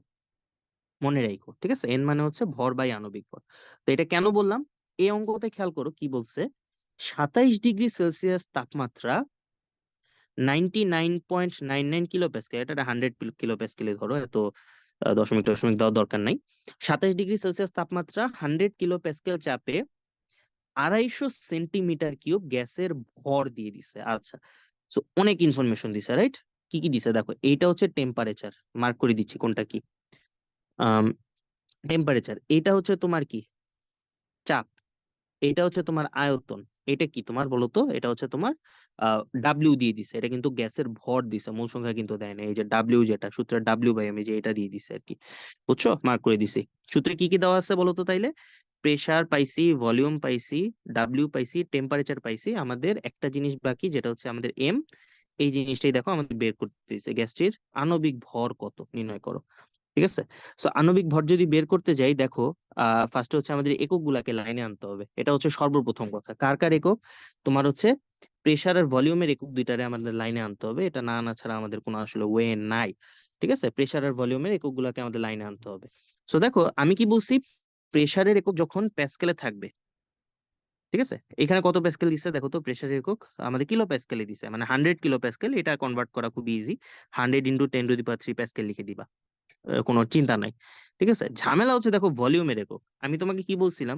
মনে রাখো, ঠিক আছে? এন মানে হচ্ছে ভর বাই আণবিক ভর। তো এটা কেন বললাম? এই অঙ্কতে খেয়াল করো কি বলছে। 27 ডিগ্রি সেলসিয়াস তাপমাত্রা 99.99 কিলো প্যাসকেল, এটা 100 কিলো প্যাসকেলে ধরো, এত দশমিক দশমিক দেওয়ার দরকার নাই। 27 ডিগ্রি সেলসিয়াস তাপমাত্রা 100 কিলো প্যাসকেল চাপে 250 সেন্টিমিটার কিউব গ্যাসের ভর দিয়ে দিছে। আচ্ছা, সো অনেক ইনফরমেশন দিছে, রাইট? কি কি দিছে দেখো। এইটা হচ্ছে টেম্পারেচার, মার্ক করে দিচ্ছি কোনটা কি। আহ টেম্পারেচার, এটা হচ্ছে তোমার কি চাপ, এটা হচ্ছে তোমার আয়তন, এটা কি তোমার বলো তো? এটা হচ্ছে তোমার ডাব্লিউ দিয়ে দিছে, এটা কিন্তু গ্যাসের ভর দিছে, মূল সংখ্যা কিন্তু দেয় না। এই যে ডাব্লিউ, যেটা সূত্রে ডাব্লিউ বাই এম, যে এটা দিয়ে দিছে আর কি। বুঝছো? মার্ক করে দিছি। সূত্রে কি কি দেওয়া আছে বলো তো তাইলে? প্রেসার পাইছি, ভলিউম পাইছি, ডাব্লিউ পাইছি, টেম্পারেচার পাইছি। আমাদের একটা জিনিস বাকি, যেটা হচ্ছে আমাদের এম। এই জিনিসটাই দেখো আমাদের বের করতে দিছে, গ্যাসটির আণবিক ভর কত নির্ণয় করো। ঠিক আছে? সো আণবিক ভর যদি বের করতে যাই, দেখো ফার্স্টে হচ্ছে আমাদের একক গুলাকে লাইনে আনতে হবে। এটা হচ্ছে সর্বপ্রথম কথা। কার কার একক? তোমার হচ্ছে প্রেসার আর ভলিউমের একক দুইটারে আমাদের লাইনে আনতে হবে। এটা না আনা ছাড়া আমাদের কোনো আসলে ওয়ে নাই। ঠিক আছে? প্রেসার আর ভলিউমের একক গুলাকে আমাদের লাইনে আনতে হবে। সো দেখো আমি কি বলছি, প্রেসারের একক যখন প্যাসকেলে থাকবে, ঠিক আছে? এখানে কত প্যাসকেল দিচ্ছে দেখো তো? প্রেসারের একক আমাদের কিলো প্যাসকেলে দিছে, মানে 100 কিলো প্যাসকেল। এটা কনভার্ট করা খুব ইজি। 100 × 10⁻³ প্যাসকেল লিখে দিবা, কোনো চিন্তা নাই। ঠিক আছে? ঝামেলা হচ্ছে দেখো ভলিউমের একক। আমি তোমাকে কি বলছিলাম?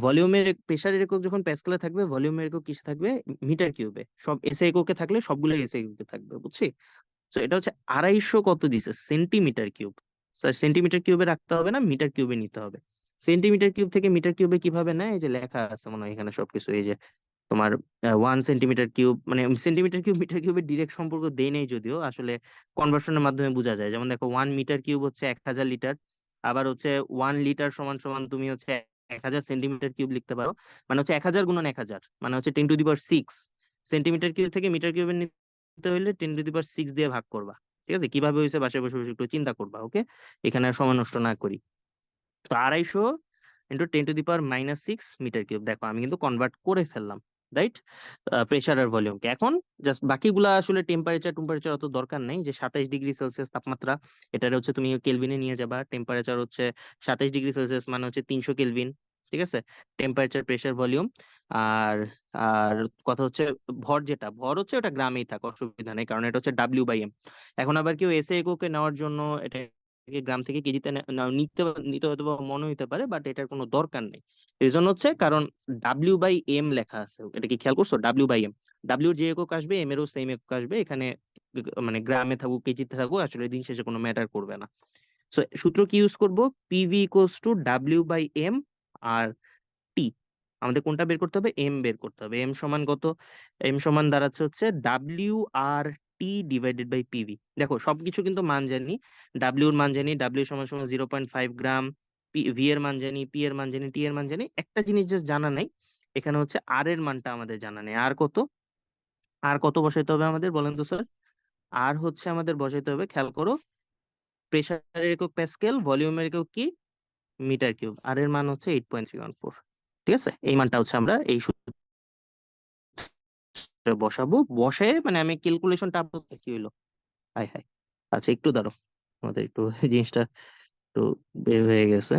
ভলিউমের প্রেসারের একক যখন প্যাসকেলে থাকবে, ভলিউমের একক কিসে থাকবে? মিটার কিউবে। সব এসআই এককে থাকলে সবগুলো এসআই এককে থাকবে, বুঝছি? তো এটা হচ্ছে 250 কত দিছে? Centimetre cube. স্যার সেন্টিমিটার কিউবে রাখতে হবে না, মিটার কিউবে নিতে হবে। সেন্টিমিটার কিউব থেকে মিটার কিউবে কিভাবে নেয়? এই যে লেখা আছে মনে হয় এখানে সবকিছু। এই যে তোমার 1 সেন্টিমিটার কিউব, মানে সেন্টিমিটার কিউব মিটার কিউবের ডিরেক্ট সম্পর্ক দেই নেই যদিও, আসলে কনভার্সনের মাধ্যমে বোঝা যায়। যেমন দেখো 1 মিটার কিউব হচ্ছে 1000 লিটার। আবার হচ্ছে 1 লিটার সমান সমান তুমি হচ্ছে 1000 সেন্টিমিটার কিউব লিখতে পারো। মানে হচ্ছে 1000 × 1000, মানে হচ্ছে 10⁶। সেন্টিমিটার কিউব থেকে মিটার কিউবের নিতে হইলে 10⁶ দিয়ে ভাগ করবা। ঠিক আছে? কিভাবে হয়েছে বাসায় বসে বসে একটু চিন্তা করবা, ওকে? এখানে আর সময় নষ্ট না করি। তো 250 × 10⁻⁶ মিটার কিউব। দেখো আমি কিন্তু কনভার্ট করে ফেললাম, রাইট? প্রেসার আর ভলিউমকে। এখন জাস্ট বাকিগুলা আসলে টেম্পারেচার টেম্পারেচার অত দরকার নেই। যে 27 ডিগ্রি সেলসিয়াস তাপমাত্রা, এটা হচ্ছে তুমি কেলভিনে নিয়ে যাবা। টেম্পারেচার হচ্ছে 27 ডিগ্রি সেলসিয়াস, মানে হচ্ছে 300 কেলভিন। ঠিক আছে? Temperature, pressure, volume. আর আর কথা হচ্ছে ভর, যেটা ভর হচ্ছে ওটা গ্রামেই থাক, অসুবিধা নেই, কারণ এটা হচ্ছে ডাব্লিউ বাই এম। এখন আবার কেউ এসে এককে নেওয়ার জন্য এটা গ্রাম থেকে কেজিতে নিতে নিতে হয়তো বা মনে হইতে পারে, বাট এটার কোনো দরকার নেই। রিজন হচ্ছে কারণ ডাব্লিউ বাই এম লেখা আছে। এটা কি খেয়াল করছো? ডাব্লিউ বাই এম, ডাব্লিউ যে একক আসবে এম এরও সেম একক আসবে এখানে। মানে গ্রামে থাকুক কেজিতে থাকুক, আসলে দিন শেষে কোনো ম্যাটার করবে না। সো সূত্র কি ইউজ করব? PV equals to W by M R T. আমাদের কোনটা বের করতে হবে? এম বের করতে হবে। এম সমান কত? এম সমান দাঁড়াচ্ছে হচ্ছে W R T divided by PV. দেখো সবকিছু কিন্তু মান জানি। ডাব্লিউ এর মান জানি, ডাব্লিউ সমান সমান 0.5 গ্রাম। ভি এর মান জানি, পি এর মান জানি, টি এর মান জানি। একটা জিনিস জাস্ট জানা নাই, এখানে হচ্ছে আর এর মানটা আমাদের জানা নেই। আর কত? আর কত বসাইতে হবে আমাদের বলেন তো স্যার? আর হচ্ছে আমাদের বসাইতে হবে, খেয়াল করো, প্রেসারের একক প্যাসকেল, ভলিউমের একক কি? Metre cube. আর এর মান হচ্ছে 8.314। ঠিক আছে? এই মানটা হচ্ছে আমরা এই বসাবো। বসে মানে আমি ক্যালকুলেশনটা আপনার কি হইলো? High high. আচ্ছা একটু দাঁড়ো, আমাদের একটু এই জিনিসটা একটু বের হয়ে গেছে।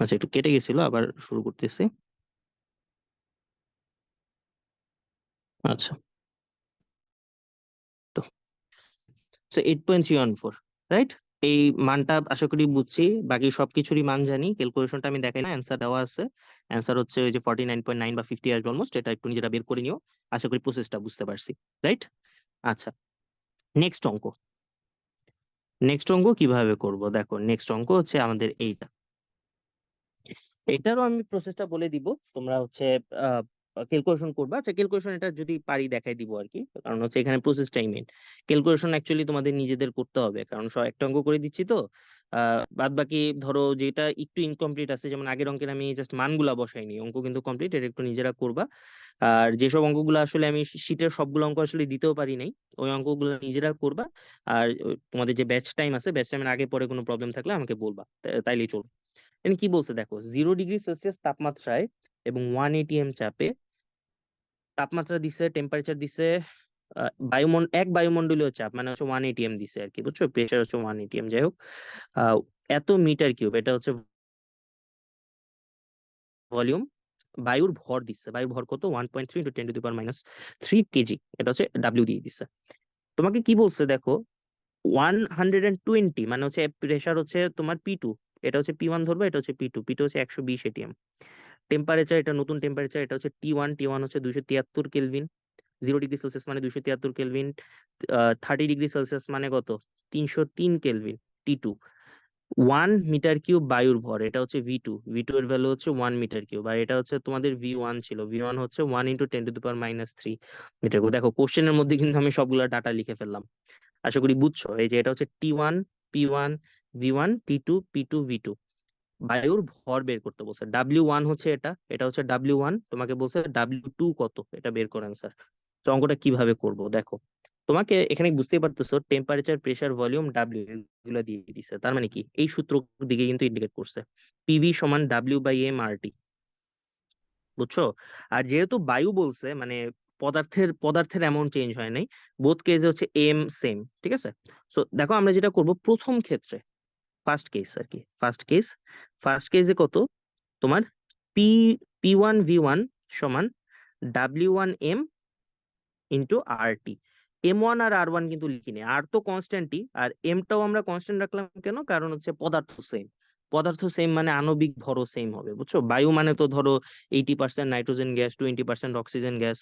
আচ্ছা একটু কেটে গেছিল, আবার শুরু করতেছি। আচ্ছা, তো 8.314, রাইট? এই মানটা আশা করি বুঝছি। বাকি সবকিছুরই মান জানি, ক্যালকুলেশনটা আমি দেখাই না, অ্যান্সার দেওয়া আছে। অ্যান্সার হচ্ছে ওই যে 49.9 বা 50 আসবে অলমোস্ট। এটা একটু নিজেরা বের করে নিও। আশা করি প্রসেসটা বুঝতে পারছি, রাইট? আচ্ছা, নেক্সট অঙ্ক। নেক্সট অঙ্ক কিভাবে করব দেখো। নেক্সট অঙ্ক হচ্ছে আমাদের এইটা। এটারও আমি প্রসেসটা বলে দিব, তোমরা হচ্ছে ক্যালকুলেশন করবা। আচ্ছা ক্যালকুলেশন এটা যদি পারি দেখাই দিব আর কি, কারণ হচ্ছে এখানে প্রসেসটাই মেন। ক্যালকুলেশন অ্যাকচুয়ালি তোমাদের নিজেদের করতে হবে, কারণ সব একটা অঙ্ক করে দিচ্ছি তো। বাদ বাকি ধরো যেটা একটু ইনকমপ্লিট আছে, যেমন আগের অঙ্কের আমি জাস্ট মানগুলা বসাইনি, অঙ্ক কিন্তু কমপ্লিট, এটা একটু নিজেরা করবা। আর যেসব অঙ্কগুলো আসলে আমি শীটের সবগুলো অঙ্ক আসলে দিতেও পারি নাই, ওই অঙ্কগুলো নিজেরা করবা। আর তোমাদের যে ব্যাচ টাইম আছে, ব্যাচ টাইমের আগে পরে কোনো প্রবলেম থাকলে আমাকে বলবা, তাইলেই চলবে। এখানে কি বলছে দেখো, 0 ডিগ্রি সেলসিয়াস তাপমাত্রায় এবং 1 ATM চাপে তাপমাত্রা দিছে, টেম্পারেচার দিছে, বায়ুমণ্ডলীয় চাপ মানে হচ্ছে 1 ATM দিছে আর কি, বুঝছো, প্রেশার হচ্ছে 1 ATM, যাই হোক। আহ, এত মিটার কিউব, এটা হচ্ছে ভলিউম। বায়ুর ভর দিচ্ছে, বায়ুর ভর কত, 1.3 × 10⁻³ এটা হচ্ছে ডাব্লিউ দিয়ে দিচ্ছে। তোমাকে কি বলছে দেখো, 120 মানে হচ্ছে প্রেশার হচ্ছে তোমার P2, এটা হচ্ছে P1 ধরবে, এটা হচ্ছে P2, P2 হচ্ছে 120 ATM। টেম্পারেচার, এটা নতুন টেম্পারেচার, এটা হচ্ছে T1, T1 হচ্ছে 273 কেলভিন। 0 ডিগ্রি সেলসিয়াস মানে 273 কেলভিন। 30 ডিগ্রি সেলসিয়াস মানে কত, 303 কেলভিন, T2। 1 মিটার কিউব বায়ুর ভর, এটা হচ্ছে V2, V2 এর ভ্যালু হচ্ছে 1 মিটার কিউব, আর এটা হচ্ছে তোমাদের V1 ছিল, V1 হচ্ছে 1 × 10⁻³ দেখো কোশ্চেনের মধ্যে কিন্তু আমি সবগুলা ডাটা লিখে ফেললাম, আশা করি বুঝছো। এই যে এটা হচ্ছে T1, P1, V1, T2, P2, V2। বায়ুর ভর বের করতে বলছে, W1 হচ্ছে এটা, এটা হচ্ছে W1, তোমাকে বলছে W2 কত, এটা বের করেন স্যার। তো অঙ্কটা কিভাবে করব দেখো, তোমাকে এখানে বুঝতেই পারতেছো টেম্পারেচার, প্রেসার, ভলিউম, ডাব্লিউ এগুলো দিয়ে দিছে, তার মানে কি এই সূত্র দিকে কিন্তু ইন্ডিকেট করছে, পিভি সমান W/m/RT, বুঝছো। আর যেহেতু বায়ু বলছে, মানে পদার্থের পদার্থের অ্যামাউন্ট চেঞ্জ হয় নাই, বোথ কেসে হচ্ছে এম সেম, ঠিক আছে। সো দেখো আমরা যেটা করব প্রথম ক্ষেত্রে, ফার্স্ট কেস আর কি, ফার্স্ট কেসে কত, তোমার পি P1V1 সমান W1m × RT। M1 আর R1 কিন্তু লিখিনি, আর তো কনস্ট্যান্টই, আর এমটাও আমরা কনস্ট্যান্ট রাখলাম কেন, কারণ হচ্ছে পদার্থ সেম, পদার্থ সেম মানে আণবিক ভরও সেম হবে, বুঝছো। বায়ু মানে তো ধরো 80% নাইট্রোজেন গ্যাস, 20% অক্সিজেন গ্যাস,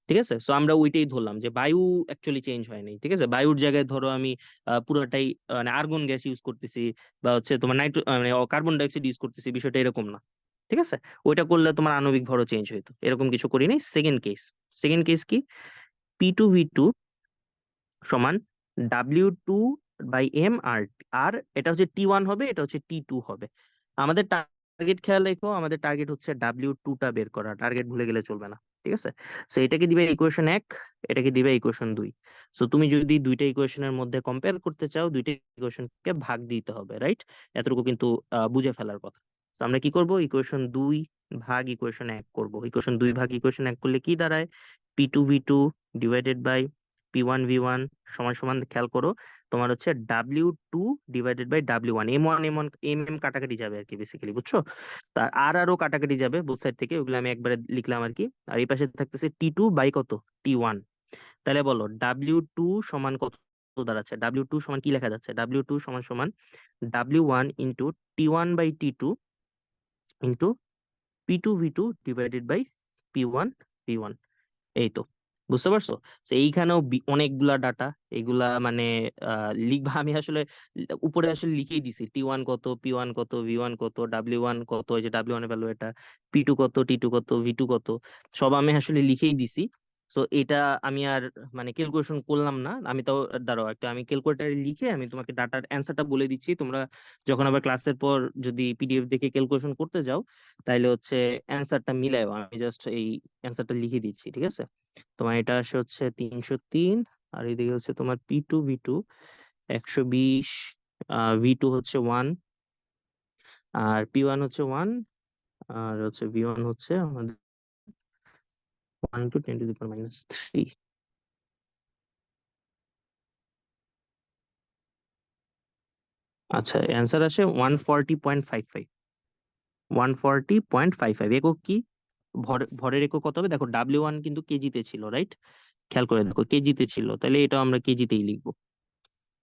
ঠিক আছে। সো আমরা ওইটাই ধরলাম যে বায়ু অ্যাকচুয়ালি চেঞ্জ হয় নাই, ঠিক আছে। বায়ুর জায়গায় ধরো আমি পুরোটাই মানে আর্গন গ্যাস ইউজ করতেছি, বা হচ্ছে তোমার মানে কার্বন ডাইঅক্সাইড ইউজ করতেছি, বিষয়টা এরকম না, ঠিক আছে। ওইটা করলে তোমার আণবিক ভরও চেঞ্জ হইতো, এরকম কিছু করি নাই। সেকেন্ড কেস কি, P2V2 সমান W2/m আর, আর এটা হচ্ছে T1 হবে, এটা হচ্ছে T2 হবে। আমাদের টার্গেট খেয়াল রেখো, আমাদের টার্গেট হচ্ছে W2টা বের করা, টার্গেট ভুলে গেলে চলবে না, ঠিক আছে। সো এটাকে দিবে ইকুয়েশন 1, এটাকে দিবে ইকুয়েশন 2। সো তুমি যদি দুইটা ইকুয়েশনের মধ্যে কম্পেয়ার করতে চাও, দুইটা ইকুয়েশনকে ভাগ দিতে হবে, রাইট। এতটুকু কিন্তু বুঝে ফেলার কথা। তো আমরা কি করব, ইকুয়েশন 2 ভাগ ইকুয়েশন 1 করব। ইকুয়েশন 2 ভাগ ইকুয়েশন 1 করলে কি দাঁড়ায়, P2V2 ডিভাইডেড বাই P1V1 সমান সমান, খেয়াল করো, তোমার হচ্ছে W2/W1, M1 M1 কাটাকাটি যাবে আর কি, বেসিক্যালি, বুঝছো। তার আরও কাটাকাটি যাবে বোথ সাইড থেকে, ওগুলো আমি একবারে লিখলাম আর কি। আর এই পাশে থাকতেছে T2 বাই কত, T1। তাহলে বলো W2 সমান কত দাঁড়াচ্ছে, W2 সমান কি লেখা যাচ্ছে, W2 সমান সমান W1 × T1/T2 into P2V2 divided by P1V1। এই তো, বুঝতে পারছো। তো এইখানেও অনেকগুলা ডাটা, এগুলা মানে লিখবা, আমি আসলে উপরে আসলে লিখেই দিছি, T1 কত, P1 কত, V1 কত, W1 কত, এই যে W1 এর ভ্যালু এটা, P2 কত, T2 কত, V2 কত, সব আমি আসলে লিখেই দিছি। তো এটা আমি আর মানে ক্যালকুলেশন করলাম না, আমি তাও দাঁড়াও একটা আমি ক্যালকুলেটারে লিখে আমি তোমাকে ডাটার অ্যান্সারটা বলে দিচ্ছি, তোমরা যখন আবার ক্লাসের পর যদি পিডিএফ দেখে ক্যালকুলেশন করতে যাও, তাইলে হচ্ছে অ্যান্সারটা মিলাইও, আমি জাস্ট এই অ্যান্সারটা লিখে দিচ্ছি, ঠিক আছে। তোমার এটা আসে হচ্ছে 303, আর এদিকে হচ্ছে তোমার P2V2 120, V2 হচ্ছে 1, আর P1 হচ্ছে 1, আর হচ্ছে V1 হচ্ছে আমাদের 1 × 10⁻³ আচ্ছা, অ্যান্সার আসে 140.55, 140.55। একক কি, ভরের একক কত হবে দেখো, W1 কিন্তু কেজিতে ছিল, রাইট। খেয়াল করে দেখো কেজিতে ছিল, তাহলে এটা আমরা কেজিতেই লিখবো।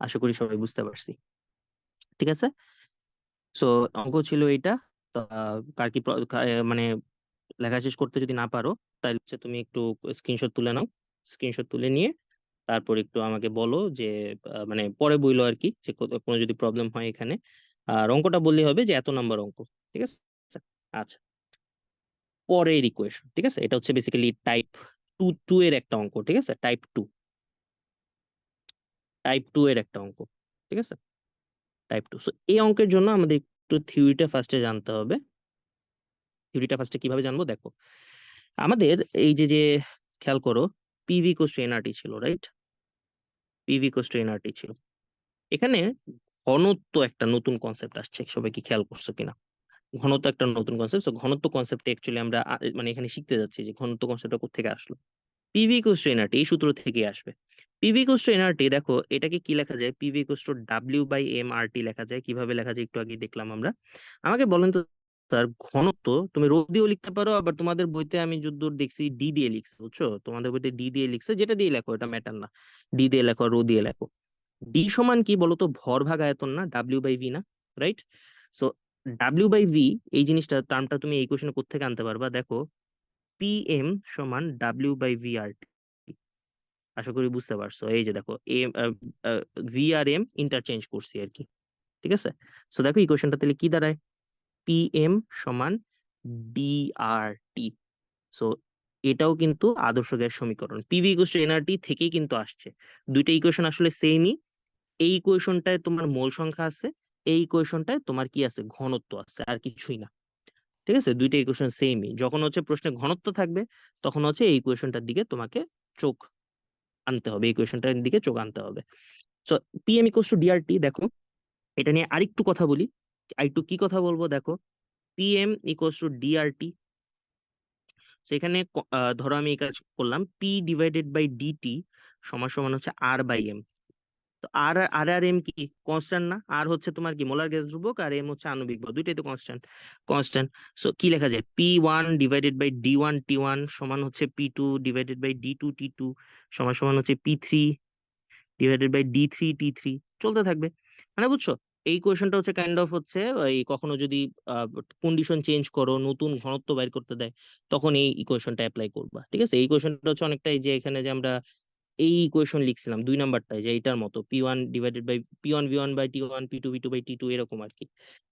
আশা করি সবাই বুঝতে পারছি, ঠিক আছে। সো অঙ্ক ছিল এইটা। তো কার কি মানে লেখা শেষ করতে যদি না পারো, তাহলে হচ্ছে তুমি একটু স্ক্রিনশট তুলে নাও, স্ক্রিনশট তুলে নিয়ে তারপর একটু আমাকে বলো যে মানে পরে বইলো আর কি, যে কোনো যদি প্রবলেম হয় এখানে। আর অঙ্কটা বললেই হবে যে এত নাম্বার অঙ্ক, ঠিক আছে। আচ্ছা, পরের ইকুয়েশন, ঠিক আছে, এটা হচ্ছে বেসিক্যালি টাইপ 2 এর একটা অঙ্ক, ঠিক আছে, টাইপ টু এর একটা অঙ্ক, ঠিক আছে। Type two. সো এই অঙ্কের জন্য আমাদের একটু থিওরিটা ফার্স্টে জানতে হবে। থিওরিটা ফার্স্টে কিভাবে জানবো দেখো, আমাদের এই যে যে খেয়াল করো, পিভি ইকুয়ালস টু এনআরটি ছিল, right? PV equals to nRT ছিল। এখানে ঘনত্ব একটা নতুন কনসেপ্ট আসছে, সবাই কি খেয়াল করছো কিনা? ঘনত্ব একটা নতুন কনসেপ্ট। ঘনত্ব কনসেপ্টে অ্যাকচুয়ালি আমরা মানে এখানে শিখতে যাচ্ছি যে ঘনত্ব কনসেপ্টটা কোথেকে আসলো। পিভি ইকুয়ালস টু এনআরটি এই সূত্র থেকে আসবে। পিভি ইকুয়ালস টু এনআরটি, দেখো এটাকে কি লেখা যায়? PV equals to W by M R T লেখা যায়। কিভাবে লেখা যায় একটু আগে দেখলাম আমরা। আমাকে বলেন তো স্যার, ঘনত্ব তুমি রো দিয়েও লিখতে পারো, আবার তোমাদের বইতে আমি যতদূর দেখছি ডি দিয়ে লিখছে, বুঝছো? তোমাদের বইতে ডি দিয়ে লিখছে, যেটা দিয়ে লেখো এটা ম্যাটার না। ডি দিয়ে লেখো, রো দিয়ে লেখো। ডি সমান কি বলতো? ভর ভাগ আয়তন না? ডাব্লিউ বাই ভি না? Right? So W by V, এই জিনিসটা টার্মটা তুমি এই কোশ্চেনে কোত্থেকে আনতে পারবা? দেখো, পি এম সমান W by V R T. আশা করি বুঝতে পারছো। এই যে দেখো, এম ভি আর এম ইন্টারচেঞ্জ করছি আর কি। ঠিক আছে? সো দেখো ইকুয়েশনটা তাহলে কি দাঁড়ায়? পি এম সমান ডি আর টি। সো এটাও কিন্তু আদর্শ গ্যাস সমীকরণ, পিভি ইকুয়ালস টু এনআরটি থেকেই কিন্তু আসছে। দুইটা ইকুয়েশন আসলে সেমই। এই ইকুয়েশনটায় তোমার মোল সংখ্যা আছে, এই ইকুয়েশনটায় তোমার কি আছে? ঘনত্ব আছে, আর কিছুই না। ঠিক আছে? দুইটা ইকুয়েশন সেমই। যখন হচ্ছে প্রশ্নে ঘনত্ব থাকবে, তখন হচ্ছে এই ইকুয়েশনটার দিকে তোমাকে চোখ আনতে হবে, ইকুয়েশনটার দিকে চোখ আনতে হবে। So PM equals two DRT, দেখো এটা নিয়ে আরেকটু কথা বলি। আরেকটু কি কথা বলবো দেখো, পিএম ইকুয়ালস টু ডিআরটি। সেখানে ধরো আমি এই কাজ করলাম, পি ডিভাইডেড বাই ডিটি সমান সমান হচ্ছে আর বাই এম। তো আর আর আর এম কি কনস্ট্যান্ট না? আর হচ্ছে তোমার কি মোলার গ্যাস ধ্রুবক, আর এম হচ্ছে আণবিক ভর, দুইটাই তো কনস্ট্যান্ট। কনস্ট্যান্ট। সো কি লেখা যায়? P one divided by D one T one সমান হচ্ছে P two divided by D two T two সমান সমান হচ্ছে P three divided by D three T three. চলতে থাকবে। মানে বুঝছো? এই কোয়েশনটা হচ্ছে কাইন্ড অফ হচ্ছে এই কখনো যদি কন্ডিশন চেঞ্জ করো, নতুন ঘনত্ব বাইর করতে দেয়, তখন এই ইকুয়েশনটা অ্যাপ্লাই করবা। ঠিক আছে? এই ইকুয়েশনটা হচ্ছে অনেকটা এই যে এখানে যে আমরা এই ইকুয়েশন লিখছিলাম 2 নাম্বারটায়, যে এইটার মতো, P one divided by P one V one by T one, P two V two by T two, এরকম আর কি।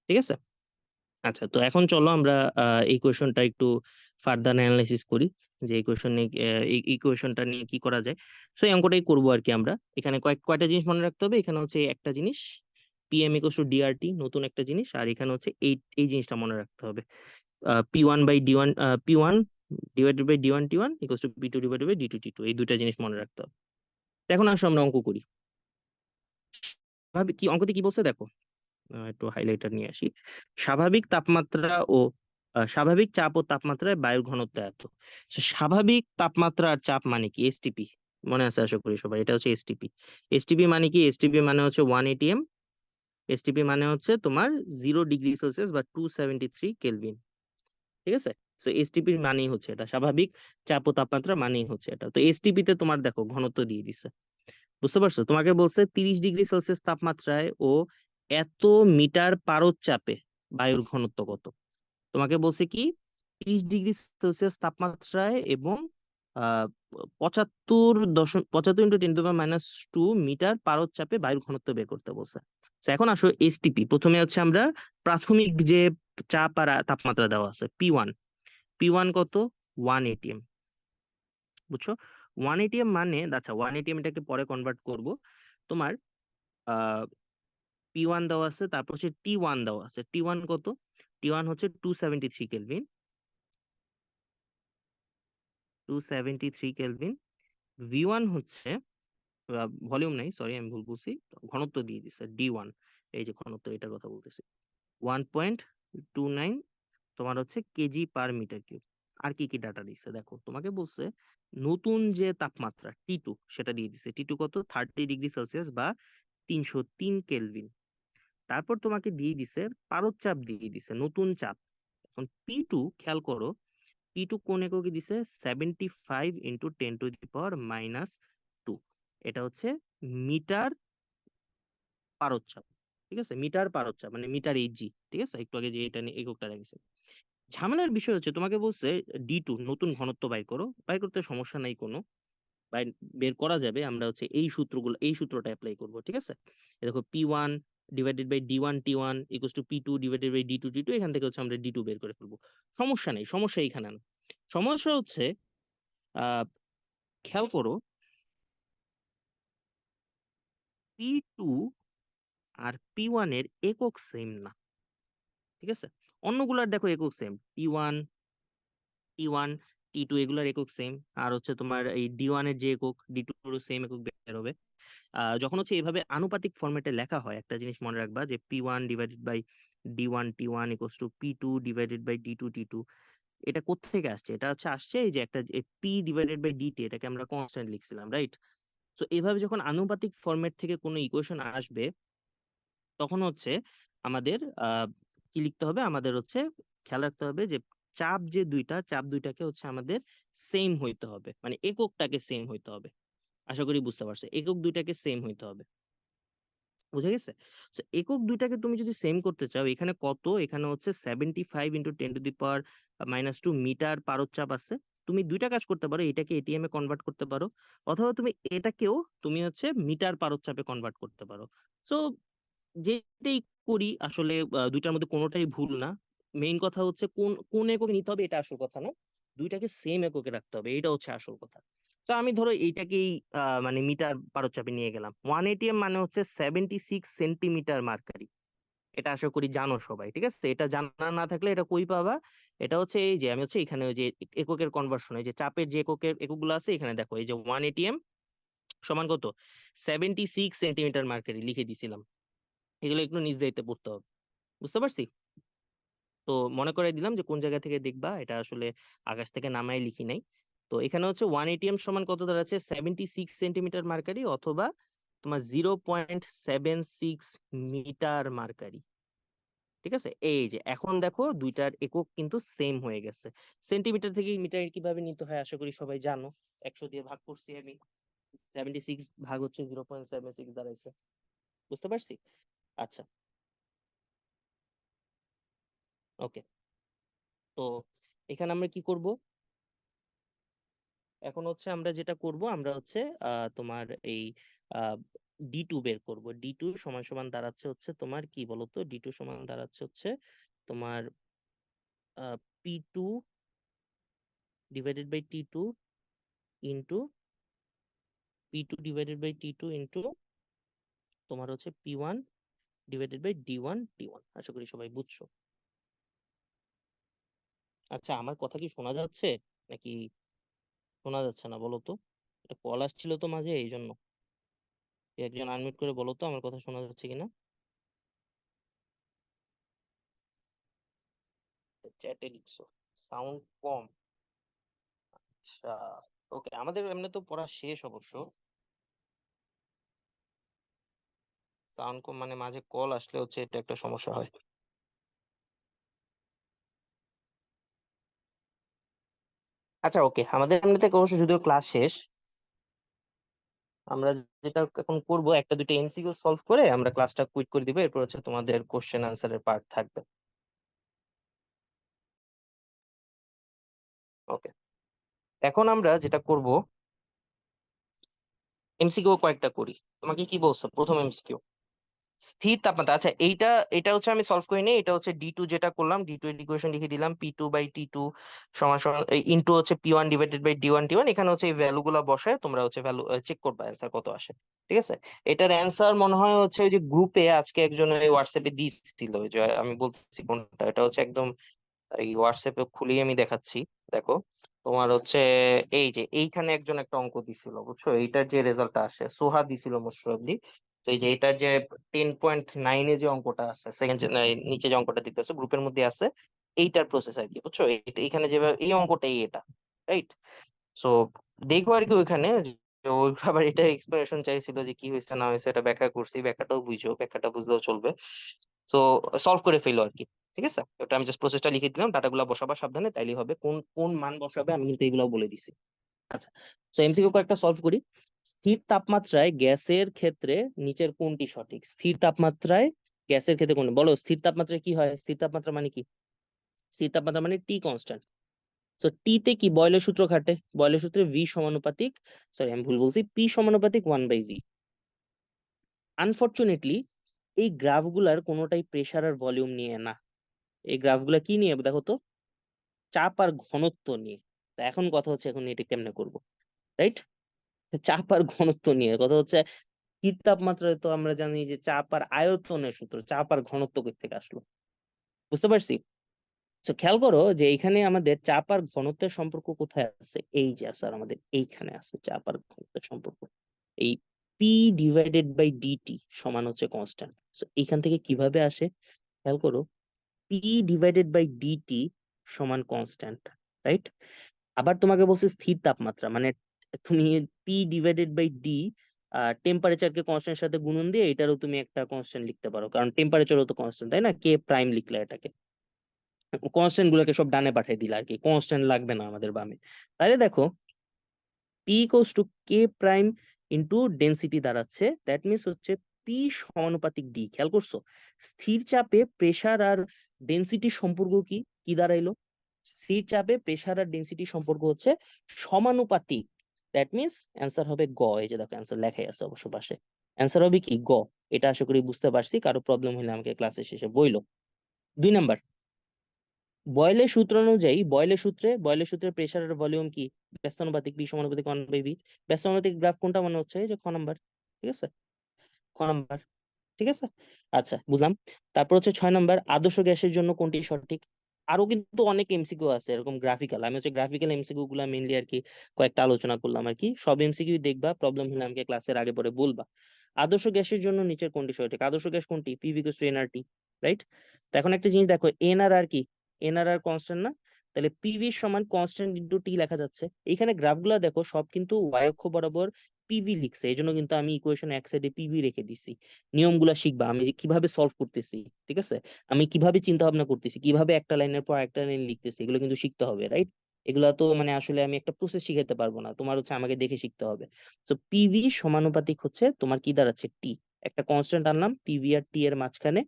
ঠিক আছে? আচ্ছা, তো এখন চলো আমরা এই কোয়েশনটা একটু ফার্দার অ্যানালাইসিস করি, যে এই কোয়েশন নিয়ে এই কোয়েশনটা নিয়ে কি করা যায়। সো এই অঙ্কটাই করবো আর কি আমরা। এখানে কয়টা জিনিস মনে রাখতে হবে? এখানে হচ্ছে একটা জিনিস, পিএম ইকুয়ালস টু ডিআরটি, নতুন একটা জিনিস। আর এখানে হচ্ছে এই জিনিসটা মনে রাখতে হবে, P one by D one, P one divided by D one T one equals to P two divided by D two T two. এই দুইটা জিনিস মনে রাখতে হবে। তো এখন আসো আমরা অঙ্ক করি। ভাবি কি অঙ্কতে কি বলছে দেখো, একটু হাইলাইটার নিয়ে আসি। স্বাভাবিক তাপমাত্রা ও স্বাভাবিক চাপ ও তাপমাত্রায় বায়ুর ঘনত্ব এত। So, স্বাভাবিক তাপমাত্রা আর চাপ মানে কি? এসটিপি। মনে আছে আশা করি সবাই, এটা হচ্ছে এসটিপি। এসটিপি মানে কি? এসটিপি মানে হচ্ছে 1 atm। এসটিপি মানে হচ্ছে তোমার 0 ডিগ্রি সেলসিয়াস বা 273 কেলভিন। ঠিক আছে? তো এসটিপির মানেই হচ্ছে এটা, স্বাভাবিক চাপ ও তাপমাত্রা মানেই হচ্ছে এটা। তো এসটিপি তে তোমার দেখো ঘনত্ব দিয়ে দিছে। বুঝতে পারছো? তোমাকে বলছে 30 ডিগ্রি সেলসিয়াস তাপমাত্রায় ও এত মিটার পারদ চাপে বায়ুর ঘনত্ব কত। তোমাকে বলছে কি, 30 ডিগ্রি সেলসিয়াস তাপমাত্রায় এবং 75.75 × 10⁻²মিটার পারদ চাপে বায়ুর ঘনত্ব বের করতে বলছে। তো এখন আসো এসটিপি, প্রথমে হচ্ছে আমরা প্রাথমিক যে চাপ আর তাপমাত্রা দেওয়া আছে, পি ওয়ান। পি ওয়ান কত? 1 atm। বুঝছো? 1 atm মানে, আচ্ছা 1 atm এটাকে পরে কনভার্ট করব। তোমার আহ পি ওয়ান দেওয়া আছে, তারপর হচ্ছে টি ওয়ান দেওয়া আছে। টি ওয়ান কত? টি ওয়ান হচ্ছে 273 কেলভিন। 273 কেলভিন। ভি ওয়ান হচ্ছে ভলিউম নাই, সরি আমি ভুল বলছি, ঘনত্ব দিয়ে দিচ্ছে ডি ওয়ান। এই যে ঘনত্ব, এটার কথা বলতেছি, 1.29 তোমার হচ্ছে কেজি পার মিটার কিউব। আর কি কি ডাটা দিচ্ছে দেখো, তোমাকে বলছে নতুন যে তাপমাত্রা টি টু, সেটা দিয়ে দিচ্ছে। টি টু কত? 30 ডিগ্রি সেলসিয়াস বা 303 কেলভিন। তারপর তোমাকে দিয়ে দিছে পারদ চাপ, দিয়ে দিছে নতুন চাপ। এখন পি টু খেয়াল করো, পি টু কোন এককে দিছে? 75 × 10⁻²। এটা হচ্ছে মিটার পারদ চাপ। ঠিক আছে? মিটার পারদ চাপ মানে মিটার এইচজি। ঠিক আছে? একটু আগে যে এটা নিয়ে এককটা দেখেছে। ঝামেলার বিষয় হচ্ছে তোমাকে বলছে ডি টু নতুন ঘনত্ব বাই করো। বাই করতে সমস্যা নাই কোনো, বাই বের করা যাবে। আমরা হচ্ছে এই সূত্রগুলো, এই সূত্রটা অ্যাপ্লাই করব। ঠিক আছে? এই দেখো, P one divided by D one T one equals to P two divided by D two T two. এখান থেকে হচ্ছে আমরা ডি টু বের করে ফেলবো। সমস্যা নেই, সমস্যা এইখানে না। সমস্যা হচ্ছে আহ খেয়াল করো, পি টু আর P1 এর একক সেম না, ঠিক আছে? অন্যগুলার দেখো একক সেম, T1 T2 এগুলার একক সেম, আর হচ্ছে তোমার এই D1 এর যে একক, D2 এরও সেম একক বের হবে। যখন হচ্ছে এইভাবে আনুপাতিক ফরম্যাটে লেখা হয়, একটা জিনিস মনে রাখবা যে P1 divided by D1 T1 equals to P2 divided by D2 T2। এটা কোত্থেকে আসছে? এটা হচ্ছে আসছে এই যে একটা P ডিভাইডেড বাই DT, এটাকে আমরা কনস্ট্যান্ট লিখছিলাম, রাইট? সো এভাবে যখন আনুপাতিক ফরম্যাট থেকে কোনো ইকুয়েশন আসবে, তখন হচ্ছে আমাদের কি লিখতে হবে? আমাদের হচ্ছে খেয়াল রাখতে হবে যে চাপ দুইটাকে হচ্ছে আমাদের সেম হইতে হবে, মানে এককটাকে সেম হইতে হবে। আশা করি বুঝতে পারছো, একক দুইটাকে সেম হইতে হবে। বুঝা গেছে? So, একক দুইটাকে তুমি যদি সেম করতে চাও, এখানে কত? এখানে হচ্ছে 75 ইন্টু 10⁻² মিটার পারদ চাপ আছে। তুমি দুইটা কাজ করতে পারো, এটাকে এটিএম এ কনভার্ট করতে পারো, অথবা তুমি এটাকেও তুমি হচ্ছে মিটার পারদ চাপে কনভার্ট করতে পারো। সো যেটাই করি আসলে দুইটার মধ্যে কোনোটাই ভুল না। মেইন কথা হচ্ছে কোন কোন এককে নিতে হবে এটা আসল কথা না, দুইটাকে সেম এককে রাখতে হবে, এটা হচ্ছে আসল কথা। তো আমি ধরো এইটাকেই মানে মিটার পারদ চাপে নিয়ে গেলাম। 1 ATM মানে হচ্ছে 76 সেন্টিমিটার মার্কারি। এটা আশা করি জানো সবাই, ঠিক আছে? এটা জানা না থাকলে এটা কই পাবা? এটা হচ্ছে এই যে আমি হচ্ছে এখানে ওই যে এককের কনভার্সন, এই যে চাপের যে এককগুলো আছে এখানে দেখো, এই যে 1 ATM সমান কত? 76 সেন্টিমিটার মার্কারি লিখে দিছিলাম। এগুলো একটু নিজ দায়িত্বে পড়তে হবে। বুঝতে পারছি? তো মনে করাই দিলাম যে কোন জায়গা থেকে দেখবা, এটা আসলে আকাশ থেকে নামাই লিখি নাই। তো এখানে হচ্ছে 1 ATM সমান কত দাঁড়াচ্ছে? 76 সেন্টিমিটার মার্কারি, অথবা তোমার 0.76 মিটার মার্কারি। ঠিক আছে? এই যে এখন দেখো দুইটার একক কিন্তু সেম হয়ে গেছে। সেন্টিমিটার থেকে মিটার কিভাবে নিতে হয় আশা করি সবাই জানো। 100 দিয়ে ভাগ করছি আমি, 76 ভাগ হচ্ছে 0.76 দাঁড়াইছে। বুঝতে পারছি? আচ্ছা, ওকে। তো এখানে আমরা কি করব? এখন হচ্ছে আমরা যেটা করব, আমরা হচ্ছে তোমার এই D2 বের করব। D2 সমান সমান দাঁড়াচ্ছে হচ্ছে তোমার কি বলতো? D2 সমান দাঁড়াচ্ছে হচ্ছে তোমার P2 divided by T2 into P2 divided by T2 into তোমার হচ্ছে P1 divided by D1 T1। আশা করি সবাই বুঝছো। আচ্ছা, আমার কথা কি শোনা যাচ্ছে নাকি শোনা যাচ্ছে না বলো তো? এটা কল আসছিল তো মাঝে, এই জন্য। একজন আনমিউট করে বলো তো আমার কথা শোনা যাচ্ছে কিনা। চ্যাটে লিখছো সাউন্ড কম। আচ্ছা, ওকে, আমাদের এমনি তো পড়া শেষ অবশ্য। সাউন্ড কম মানে মাঝে কল আসলে হচ্ছে এটা একটা সমস্যা হয়। আচ্ছা, ওকে, আমাদের এমনিতে অবশ্য যদিও ক্লাস শেষ, আমরা যেটা এখন করব, একটা দুটো এমসিকিউ সলভ করে আমরা ক্লাসটা কুইট করে দিব, এরপর হচ্ছে তোমাদের কোশ্চেন আনসারের পার্ট থাকবে। ওকে, এখন আমরা যেটা করব, এমসিকিউ কয়েকটা করি। তোমাকে কি বলছো প্রথম এমসিকিউ? স্থির তাপমাত্রা, আচ্ছা এইটা, এটা হচ্ছে আমি সলভ করি নাই, এটা হচ্ছে D2 যেটা করলাম, D2 এর ইকুয়েশন লিখে দিলাম, P2/T2 সমান সমান ইনটু হচ্ছে P1/D1 T1। এখানে হচ্ছে এই ভ্যালু গুলা বসায় তোমরা হচ্ছে ভ্যালু চেক করবা অ্যান্সার কত আসে। ঠিক আছে? এটার অ্যান্সার মনে হয় হচ্ছে ওই যে গ্রুপে আজকে একজন হোয়াটসঅ্যাপে দিয়েছিল, ওই যে আমি বলতেছি কোনটা, এটা হচ্ছে একদম এই হোয়াটসঅ্যাপে খুলেই আমি দেখাচ্ছি। দেখো, তোমার হচ্ছে এই যে এইখানে একজন একটা অঙ্ক দিছিল, বুঝছো? এইটার যে রেজাল্টটা আসে সোহা দিছিল মোস্ট প্রবাবলি। তো এই যে এটার যে 10.9 যে অঙ্কটা আছে, সেকেন্ড নিচে যে অঙ্কটা দিতেছে গ্রুপের মধ্যে আছে, এইটার প্রসেস আর কি, বুঝছো? এইখানে যেভাবে এই অঙ্কটাই এটা, রাইট? সো দেখো আর কি ওইখানে যে ওই আবার এটা এক্সপ্লেনেশন চাইছিল যে কি হয়েছে না হয়েছে, এটা ব্যাখ্যা করছি, ব্যাখ্যাটাও বুঝো, ব্যাখ্যাটা বুঝলেও চলবে। সো সলভ করে ফেলো আর কি। ঠিক আছে, ওটা আমি জাস্ট প্রসেসটা লিখে দিলাম, ডাটাগুলো বসাবা সাবধানে, তাইলে হবে। কোন কোন মান বসাবে আমি কিন্তু এগুলো বলে দিছি। আচ্ছা, তো এমসিকিউ কয়েকটা সলভ করি। স্থির তাপমাত্রায় গ্যাসের ক্ষেত্রে নিচের কোনটি সঠিক? স্থির তাপমাত্রায় গ্যাসের ক্ষেত্রে কোন, বলো স্থির তাপমাত্রায় কি হয়? স্থির তাপমাত্রা মানে কি? স্থির তাপমাত্রা মানে টি কনস্ট্যান্ট। তো টি তে কি বয়লের সূত্র খাটে? বয়লের সূত্রে ভি সমানুপাতিক, সরি আমি ভুল বলছি, পি সমানুপাতিক 1/v। আনফরচুনেটলি এই গ্রাফগুলার কোনোটাই প্রেসার আর ভলিউম নিয়ে না। এই গ্রাফগুলা কি নিয়ে দেখো তো? চাপ আর ঘনত্ব নিয়ে। তা এখন কথা হচ্ছে এখন এটা কেমনে করব, রাইট? চাপ আর ঘনত্ব নিয়ে কথা হচ্ছে। স্থির তাপমাত্রায় তো আমরা জানি যে চাপ আর আয়তনের সূত্র, চাপ আর ঘনত্ব কই থেকে আসলো, বুঝতে পারছি? তো খেয়াল করো যে এখানে আমাদের চাপ আর ঘনত্বের সম্পর্ক কোথায় আছে, এই যে স্যার আমাদের এইখানে আছে চাপ আর ঘনত্বের সম্পর্ক। এই পি ডিভাইডেড বাই ডিটি সমান হচ্ছে কনস্ট্যান্ট। এখান থেকে কিভাবে আসে খেয়াল করো, পি ডিভাইডেড বাই ডিটি সমান কনস্ট্যান্ট, রাইট? আবার তোমাকে বলছে স্থির তাপমাত্রা, মানে তুমি পি ডিভাইডেড বাই ডি টেম্পারেচারকে কনস্ট্যান্টের সাথে গুণন দিয়ে এটারও তুমি একটা কনস্ট্যান্ট লিখতে পারো, কারণ টেম্পারেচারও তো কনস্ট্যান্ট, তাই না? কে প্রাইম লিখলে এটাকে, কনস্ট্যান্ট গুলোকে সব ডানে পাঠিয়ে দিলে আর কি, কনস্ট্যান্ট লাগবে না আমাদের বামে। তাহলে দেখো P equals to K prime into density দাঁড়াচ্ছে, দ্যাট মিনস হচ্ছে পি সমানুপাতিক ডি। খেয়াল করছো স্থির চাপে প্রেসার আর ডেন্সিটি সম্পর্ক কি কি দাঁড়াইলো? স্থির চাপে প্রেসার আর ডেন্সিটি সম্পর্ক হচ্ছে সমানুপাতিক, দ্যাট মিনস অ্যান্সার হবে গ। এই যে দেখো অ্যান্সার লেখাই আছে অবশ্য পাশে, অ্যান্সার হবে কি গ। এটা আশা করি বুঝতে পারছি, কারো প্রবলেম হলে আমাকে ক্লাসের শেষে বইলো। 2 নাম্বার, বয়েলের সূত্রে প্রেসার আর ভলিউম কি ব্যস্তানুপাতিক, বি সমানুপাতিক 1/v। ব্যস্তানুপাতিক গ্রাফ কোনটা মনে হচ্ছে, এই যে খ নাম্বার, ঠিক আছে, খ নাম্বার, ঠিক আছে। আচ্ছা বুঝলাম। তারপর হচ্ছে 6 নাম্বার, আদর্শ গ্যাসের জন্য কোনটি সঠিক। আরো কিন্তু অনেক এমসিকিউ আছে এরকম গ্রাফিক্যাল, আমি হচ্ছে গ্রাফিক্যাল এমসিকিউ গুলা মেইনলি আর কি কয়েকটা আলোচনা করলাম আর কি, সব এমসিকিউ দেখবা, প্রবলেম হলে আমাকে ক্লাসের আগে পরে বলবা। আদর্শ গ্যাসের জন্য নিচের কোনটি সঠিক, আদর্শ গ্যাস কোনটি, PV equals to nRT, right? তো এখন একটা জিনিস দেখো, এনআর কি, এনআর কনস্ট্যান্ট না, তাহলে পিভি সমান কনস্ট্যান্ট ইনটু টি লেখা যাচ্ছে। এখানে গ্রাফগুলো দেখো সব কিন্তু ওয়াই অক্ষ বরাবর পিভি লিখছে, এই জন্য কিন্তু আমি ইকুয়েশন এক সাইডে পিভি রেখে দিছি। নিয়মগুলা শিখবা, আমি যে কিভাবে সলভ করতেছি, ঠিক আছে, আমি কিভাবে চিন্তা ভাবনা করতেছি, কিভাবে একটা লাইনের পর একটা লাইন লিখতেছি, এগুলো কিন্তু শিখতে হবে, রাইট? এগুলা তো মানে আসলে আমি একটা প্রসেস শিখাতে পারবো না, তোমার হচ্ছে আমাকে দেখে শিখতে হবে। তো পিভি সমানুপাতিক হচ্ছে তোমার কি দাঁড়াচ্ছে, টি। একটা কনস্ট্যান্ট আনলাম পিভি আর টি এর মাঝখানে,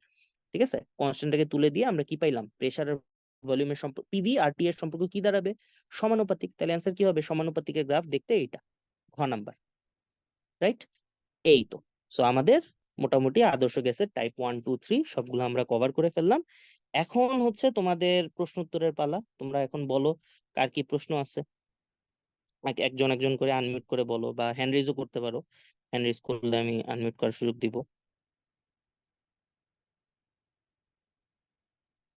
ঠিক আছে, কনস্ট্যান্টটাকে তুলে দিয়ে আমরা কি পাইলাম, প্রেসার আর ভলিউমের সম্পর্ক, পিভি আর টি এর সম্পর্ক কি দাঁড়াবে, সমানুপাতিক। তাহলে অ্যান্সার কি হবে, সমানুপাতিকের গ্রাফ দেখতে এইটা, ঘ নাম্বার, রাইট? এই তো। সো আমাদের মোটামুটি আদর্শ গ্যাসের টাইপ 1 2 3 সবগুলো আমরা কভার করে ফেললাম। এখন হচ্ছে তোমাদের প্রশ্ন উত্তরের পালা, তোমরা এখন বলো কার কি প্রশ্ন আছে। একজন একজন করে আনমিউট করে বলো, বা হ্যান্ড রেজও করতে পারো, হ্যান্ড রেজ করলে আমি আনমিউট করার সুযোগ দিব।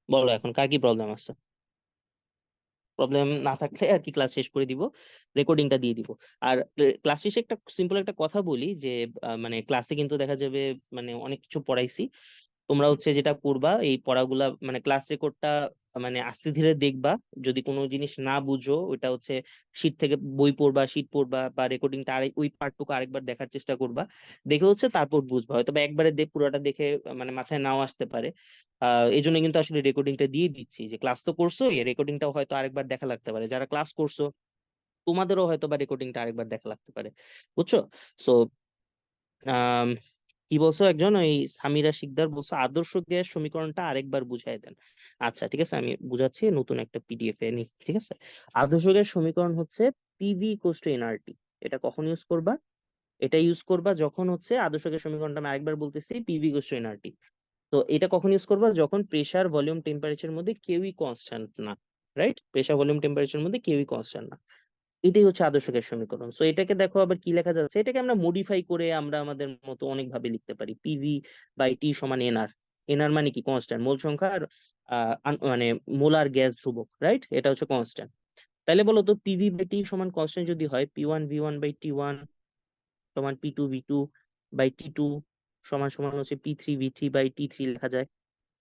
বলো এখন কার কি প্রবলেম আছে, প্রবলেম না থাকলে আর কি ক্লাস শেষ করে দিব, রেকর্ডিংটা দিয়ে দিব। আর ক্লাস শেষে একটা সিম্পল একটা কথা বলি যে মানে ক্লাসে কিন্তু দেখা যাবে মানে অনেক কিছু পড়াইছি, তোমরা হচ্ছে যেটা করবা এই পড়াগুলা মানে ক্লাস রেকর্ডটা মানে আস্তে ধীরে দেখবা, যদি কোনো জিনিস না বুঝো ওইটা হচ্ছে শীট থেকে বই পড়বা, শীট পড়বা, বা রেকর্ডিংটা আরেক ওই পার্টটুকু আরেকবার দেখার চেষ্টা করবা, দেখে হচ্ছে তারপর বুঝবা। হয়তো বা একবারে পুরোটা দেখে মানে মাথায় নাও আসতে পারে, এই জন্য কিন্তু আসলে রেকর্ডিংটা দিয়ে দিচ্ছি, যে ক্লাস তো করছো, এই রেকর্ডিংটাও হয়তো আরেকবার দেখা লাগতে পারে, যারা ক্লাস করছো তোমাদেরও হয়তো বা রেকর্ডিংটা আরেকবার দেখা লাগতে পারে, বুঝছো? সো আহ কি বলছো, একজন ওই সামিরা শিকদার বলছো আদর্শ গ্যাস সমীকরণটা আরেকবার বুঝাই দেন। আচ্ছা ঠিক আছে, আমি বুঝাচ্ছি নতুন একটা পিডিএফ এ নি, ঠিক আছে। আদর্শ গ্যাস সমীকরণ হচ্ছে পিভি ইকুয়ালস টু এনআরটি। এটা কখন ইউজ করবা, এটা ইউজ করবা যখন হচ্ছে আদর্শ গ্যাস সমীকরণটা আমি আরেকবার বলতেছি, পিভি ইকুয়ালস টু এনআরটি। তো এটা কখন ইউজ করবা, যখন প্রেসার ভলিউম টেম্পারেচারের মধ্যে কেউই কনস্ট্যান্ট না, রাইট? প্রেসার ভলিউম টেম্পারেচারের মধ্যে কেউই কনস্ট্যান্ট না, এটাই হচ্ছে আদর্শ গ্যাস সমীকরণ। সো এটাকে দেখো আবার কি লেখা যাচ্ছে, এটাকে আমরা মডিফাই করে আমরা আমাদের মতো অনেক ভাবে লিখতে পারি, পিভি বাই টি সমান এনআর। এনআর মানে কি, কনস্ট্যান্ট, মোল সংখ্যা আর মানে মোলার গ্যাস ধ্রুবক, রাইট? এটা হচ্ছে কনস্ট্যান্ট। তাহলে বলো তো পিভি বাই টি সমান কনস্ট্যান্ট যদি হয়, P1 V1 বাই T1 সমান P2 V2 বাই T2 সমান সমান হচ্ছে P3 V3 বাই T3 লেখা যায়,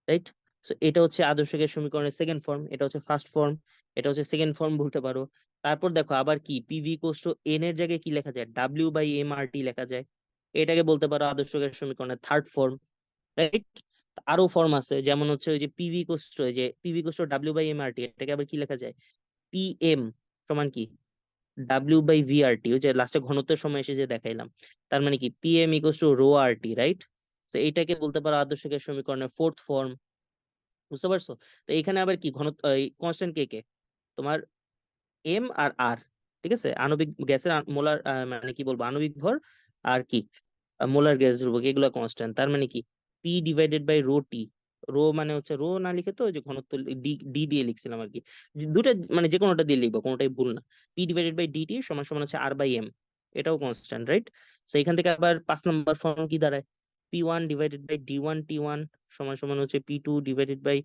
রাইট? সো এটা হচ্ছে আদর্শ গ্যাস সমীকরণের সেকেন্ড ফর্ম, এটা হচ্ছে ফার্স্ট ফর্ম, এটা হচ্ছে সেকেন্ড ফর্ম বলতে পারো। তারপর দেখো আবার কি, পিভি ইকুয়ালস টু এন এর জায়গায় কি লেখা যায়, W by M R T লেখা যায়, এটাকে বলতে পারো আদর্শ গ্যাস সমীকরণের থার্ড ফর্ম, রাইট? আরো ফর্ম আছে, যেমন হচ্ছে ওই যে পিভি ইকুয়ালস টু, এই যে PV equals to W by M R T, এটাকে আবার কি লেখা যায়, পিএম সমান কি, W by V R T, ওই যে লাস্টে ঘনত্বের সময় এসে যে দেখাইলাম, তার মানে কি PM equals to rho R T, right? তো এইটাকে বলতে পারো আদর্শ গ্যাস সমীকরণের ফোর্থ ফর্ম, বুঝতে পারছো? তো এখানে আবার কি ঘনত্ব, কনস্ট্যান্ট কে কে, তোমার এম আর আর, ঠিক আছে, আণবিক গ্যাসের মোলার মানে কি বলবো, আণবিক ভর আর কি মোলার গ্যাস ধ্রুবক, এগুলো কনস্ট্যান্ট। তার মানে কি P divided by rho T, rho মানে হচ্ছে রো না লিখে তো ওই যে ঘনত্ব ডি ডি দিয়ে লিখছিলাম আর কি, দুটা মানে যে কোনোটা দিয়ে লিখবো, কোনোটাই ভুল না। পি ডিভাইডেড বাই ডিটি সমান সমান হচ্ছে আর বাই এম, এটাও কনস্ট্যান্ট, রাইট? তো এখান থেকে আবার 5 নম্বর ফর্ম কি দাঁড়ায়? P1 / D1 T1 সমান সমান হচ্ছে P2 /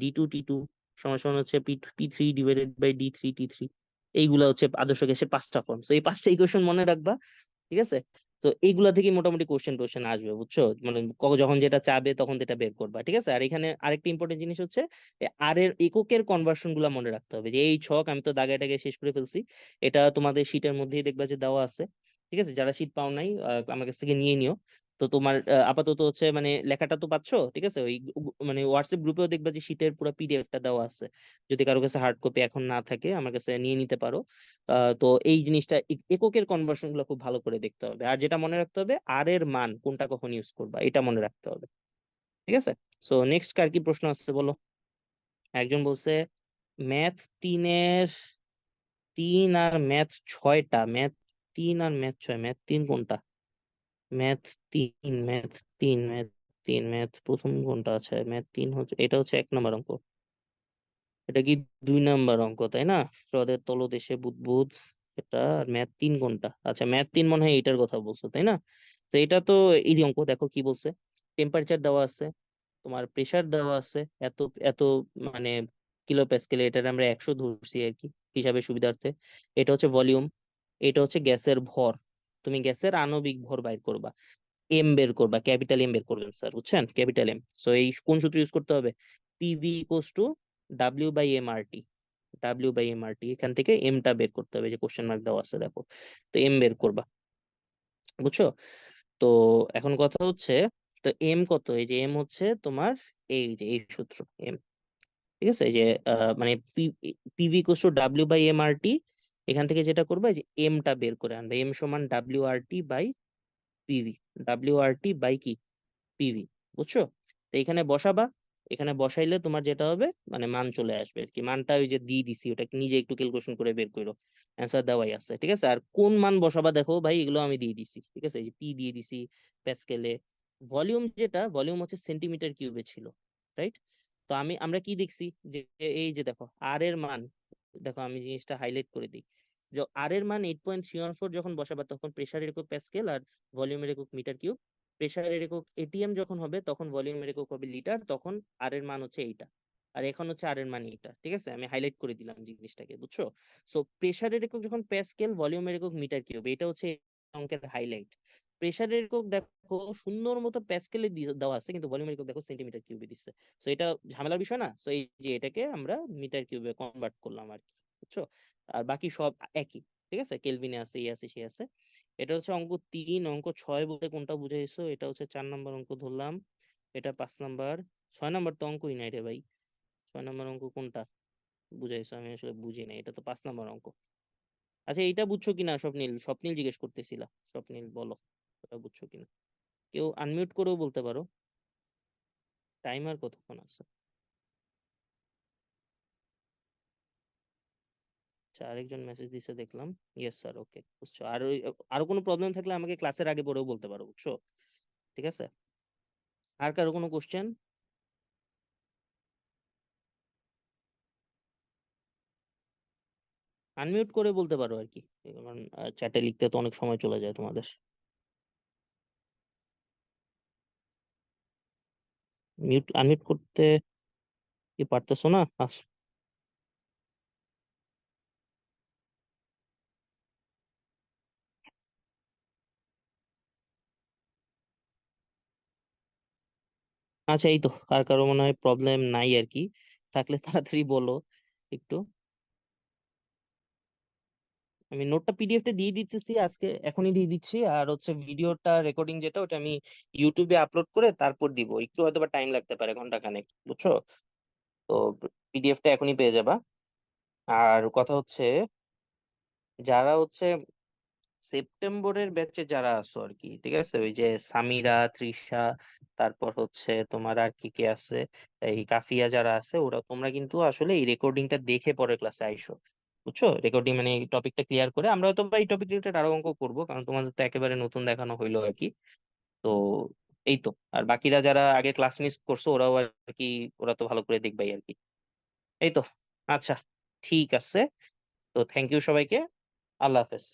D2 T2 সমান সমান হচ্ছে P3 / D3 T3। এইগুলা হচ্ছে আদর্শ গ্যাসের 5টা ফর্ম। তো এই 5টা ইকুয়েশন মনে রাখবা, ঠিক আছে? তো এইগুলা থেকে মোটামুটি কোশ্চেন টোশ্চেন আসবে, বুঝছো? মানে যখন যেটা চাবে তখন যেটা বের করবা, ঠিক আছে? আর এখানে আরেকটা ইম্পর্টেন্ট জিনিস হচ্ছে আর এর এককের কনভার্সন গুলা মনে রাখতে হবে। যে এই ছক আমি তো দাগে দাগে শেষ করে ফেলছি, এটা তোমাদের শীটের মধ্যেই দেখবা যে দেওয়া আছে, ঠিক আছে? যারা শীট পাও নাই আমার কাছ থেকে নিয়ে নিও। তো তোমার আপাতত হচ্ছে মানে লেখাটা তো পাচ্ছো, ঠিক আছে? ওই মানে হোয়াটসঅ্যাপ গ্রুপেও দেখবা যে শীটের পুরো পিডিএফটা দেওয়া আছে। যদি কারো কাছে হার্ড কপি এখন না থাকে আমার কাছে নিয়ে নিতে পারো। তো এই জিনিসটা এককের কনভার্সন গুলো খুব ভালো করে দেখতে হবে। আর যেটা মনে রাখতে হবে, আর এর মান কোনটা কখন ইউজ করবা এটা মনে রাখতে হবে, ঠিক আছে? সো নেক্সট কার কি প্রশ্ন আসছে বলো? একজন বলছে ম্যাথ 3-এর 3 আর ম্যাথ 6টা, ম্যাথ 3 আর ম্যাথ 6, ম্যাথ 3 কোনটা? ম্যাথ 3 ম্যাথ প্রথম কোনটা আছে? ম্যাথ 3 হচ্ছে, এটা হচ্ছে 1 নম্বর অঙ্ক। এটা কি 2 নম্বর অঙ্ক, তাই না? হ্রদের তলদেশে বুদবুদ, এটা। আর ম্যাথ 3 কোনটা? আচ্ছা, ম্যাথ 3 মনে হয় এইটার কথা বলছো, তাই না? তো এটা তো ইজি অঙ্ক। দেখো কি বলছে, টেম্পারেচার দেওয়া আছে, তোমার প্রেসার দেওয়া আছে, এত এত মানে কিলো প্যাসকেলে, এটার আমরা 100 ধরছি আর কি হিসাবে সুবিধার্থে। এটা হচ্ছে ভলিউম, এটা হচ্ছে গ্যাসের ভর। তুমি গ্যাসের আণবিক ভর বাইর করবা, এম বের করবা, ক্যাপিটাল এম বের করবেন স্যার, বুঝছেন? Capital M. সো এই কোন সূত্র ইউজ করতে হবে? PV equals to W by M R T. W by M R T, এখান থেকে এমটা বের করতে হবে, যে কোশ্চেন মার্ক দেওয়া আছে দেখো। তো এম বের করবা, বুঝছো? তো এখন কথা হচ্ছে, তো এম কত? এই যে এম হচ্ছে তোমার এই যে এই সূত্র এম, ঠিক আছে? এই যে মানে PV equals to W by M R T. এখান থেকে যেটা করবা, এই যে এমটা বের করে আনবে, এম সমান WRT/PV। WRT/ কি? পিভি, বুঝছো? তো এখানে বসাবা, এখানে বসাইলে তোমার যেটা হবে মানে মান চলে আসবে আর কি। মানটা ওই যে দিয়ে দিছি, ওটা নিজে একটু ক্যালকুলেশন করে বের করো, অ্যান্সার দেওয়াই আছে, ঠিক আছে? আর কোন মান বসাবা দেখো ভাই, এগুলো আমি দিয়ে দিছি, ঠিক আছে? এই যে পি দিয়ে দিছি প্যাসকেলে। ভলিউম, যেটা ভলিউম হচ্ছে সেন্টিমিটার কিউবে ছিল, রাইট? তো আমরা কি দেখছি, যে এই যে দেখো আর এর মান, দেখো আমি জিনিসটা হাইলাইট করে দিই। যে আর এর মান 8.314 যখন বসাবা, তখন প্রেসারের একক প্যাসকেল আর ভলিউমের একক মিটার কিউব। প্রেসারের একক এটিএম যখন হবে, তখন ভলিউমের একক হবে লিটার, তখন আর এর মান হচ্ছে এইটা। আর এখন হচ্ছে আর এর মান এইটা, ঠিক আছে? আমি হাইলাইট করে দিলাম জিনিসটাকে, বুঝছো? সো প্রেসারের একক যখন প্যাসকেল, ভলিউমের একক মিটার কিউব, এটা হচ্ছে এই অঙ্কের হাইলাইট। প্রেসারের একক দেখো সুন্দর মতো প্যাসকেলে দেওয়া আছে, কিন্তু ভলিউমের একক দেখো সেন্টিমিটার কিউবে দিচ্ছে। সো এটা ঝামেলার বিষয় না? সো এই যে এটাকে আমরা মিটার কিউবে কনভার্ট করলাম আর কি, বুঝছো? আর বাকি সব একই, ঠিক আছে? কেলভিনে আছে, এই আছে, সে আছে। এটা হচ্ছে অঙ্ক 3। অঙ্ক 6 বলতে কোনটা বুঝাইছো? এটা হচ্ছে 4 নম্বর অঙ্ক ধরলাম, এটা 5 নম্বর। 6 নম্বর তো অঙ্কই নাই রে ভাই। 6 নম্বর অঙ্ক কোনটা বুঝাইছো? আমি আসলে বুঝি নাই, এটা তো 5 নম্বর অঙ্ক। আচ্ছা, এইটা বুঝছো কিনা স্বপ্নিল? স্বপ্নিল জিজ্ঞেস করতেছিলা, স্বপ্নিল বলো এটা বুঝছো কিনা। কেউ আনমিউট করেও বলতে পারো। টাইমার কতক্ষণ আছে? আচ্ছা, আরেকজন মেসেজ দিছে দেখলাম। ইয়েস স্যার, ওকে, বুঝছো? আর আরো কোনো প্রবলেম থাকলে আমাকে ক্লাসের আগে পরেও বলতে পারো, বুঝছো? ঠিক আছে। আর কারো কোনো কোশ্চেন? আনমিউট করে বলতে পারো আর কি, কারণ চ্যাটে লিখতে তো অনেক সময় চলে যায় তোমাদের। আনমিউট করতে কি পারতেছো না? আচ্ছা, এই তো। আর কারো মনে হয় প্রবলেম নাই আর কি, থাকলে তাড়াতাড়ি বলো একটু। আমি নোটটা পিডিএফটা দিয়ে দিতেছি আজকে, এখনই দিয়ে দিচ্ছি। আর হচ্ছে ভিডিওটা রেকর্ডিং যেটা, ওটা আমি ইউটিউবে আপলোড করে তারপর দিব, একটু হয়তো বা টাইম লাগতে পারে, ঘন্টা খানেক, বুঝছো? তো পিডিএফটা এখনই পেয়ে যাবা। আর কথা হচ্ছে, যারা হচ্ছে সেপ্টেম্বরের ব্যাচে যারা আছো আর কি, ঠিক আছে? ওই যে সামিরা, তৃষা, তারপর হচ্ছে তোমার আর কি কে আছে, এই কাফিয়া, যারা আছে ওরা, তোমরা কিন্তু আসলে এই রেকর্ডিংটা দেখে পরে ক্লাসে আইসো, বুঝছো? রেকর্ডিং মানে এই টপিকটা ক্লিয়ার করে আমরা হয়তো বা এই টপিক রিলেটেড আরো অঙ্ক করবো, কারণ তোমাদের তো একেবারে নতুন দেখানো হইলো আর কি। তো এই তো। আর বাকিরা যারা আগে ক্লাস মিস করছো ওরাও আর কি, ওরা তো ভালো করে দেখবাই আর কি। এই তো। আচ্ছা, ঠিক আছে। তো থ্যাংক ইউ সবাইকে। আল্লাহ হাফেজ।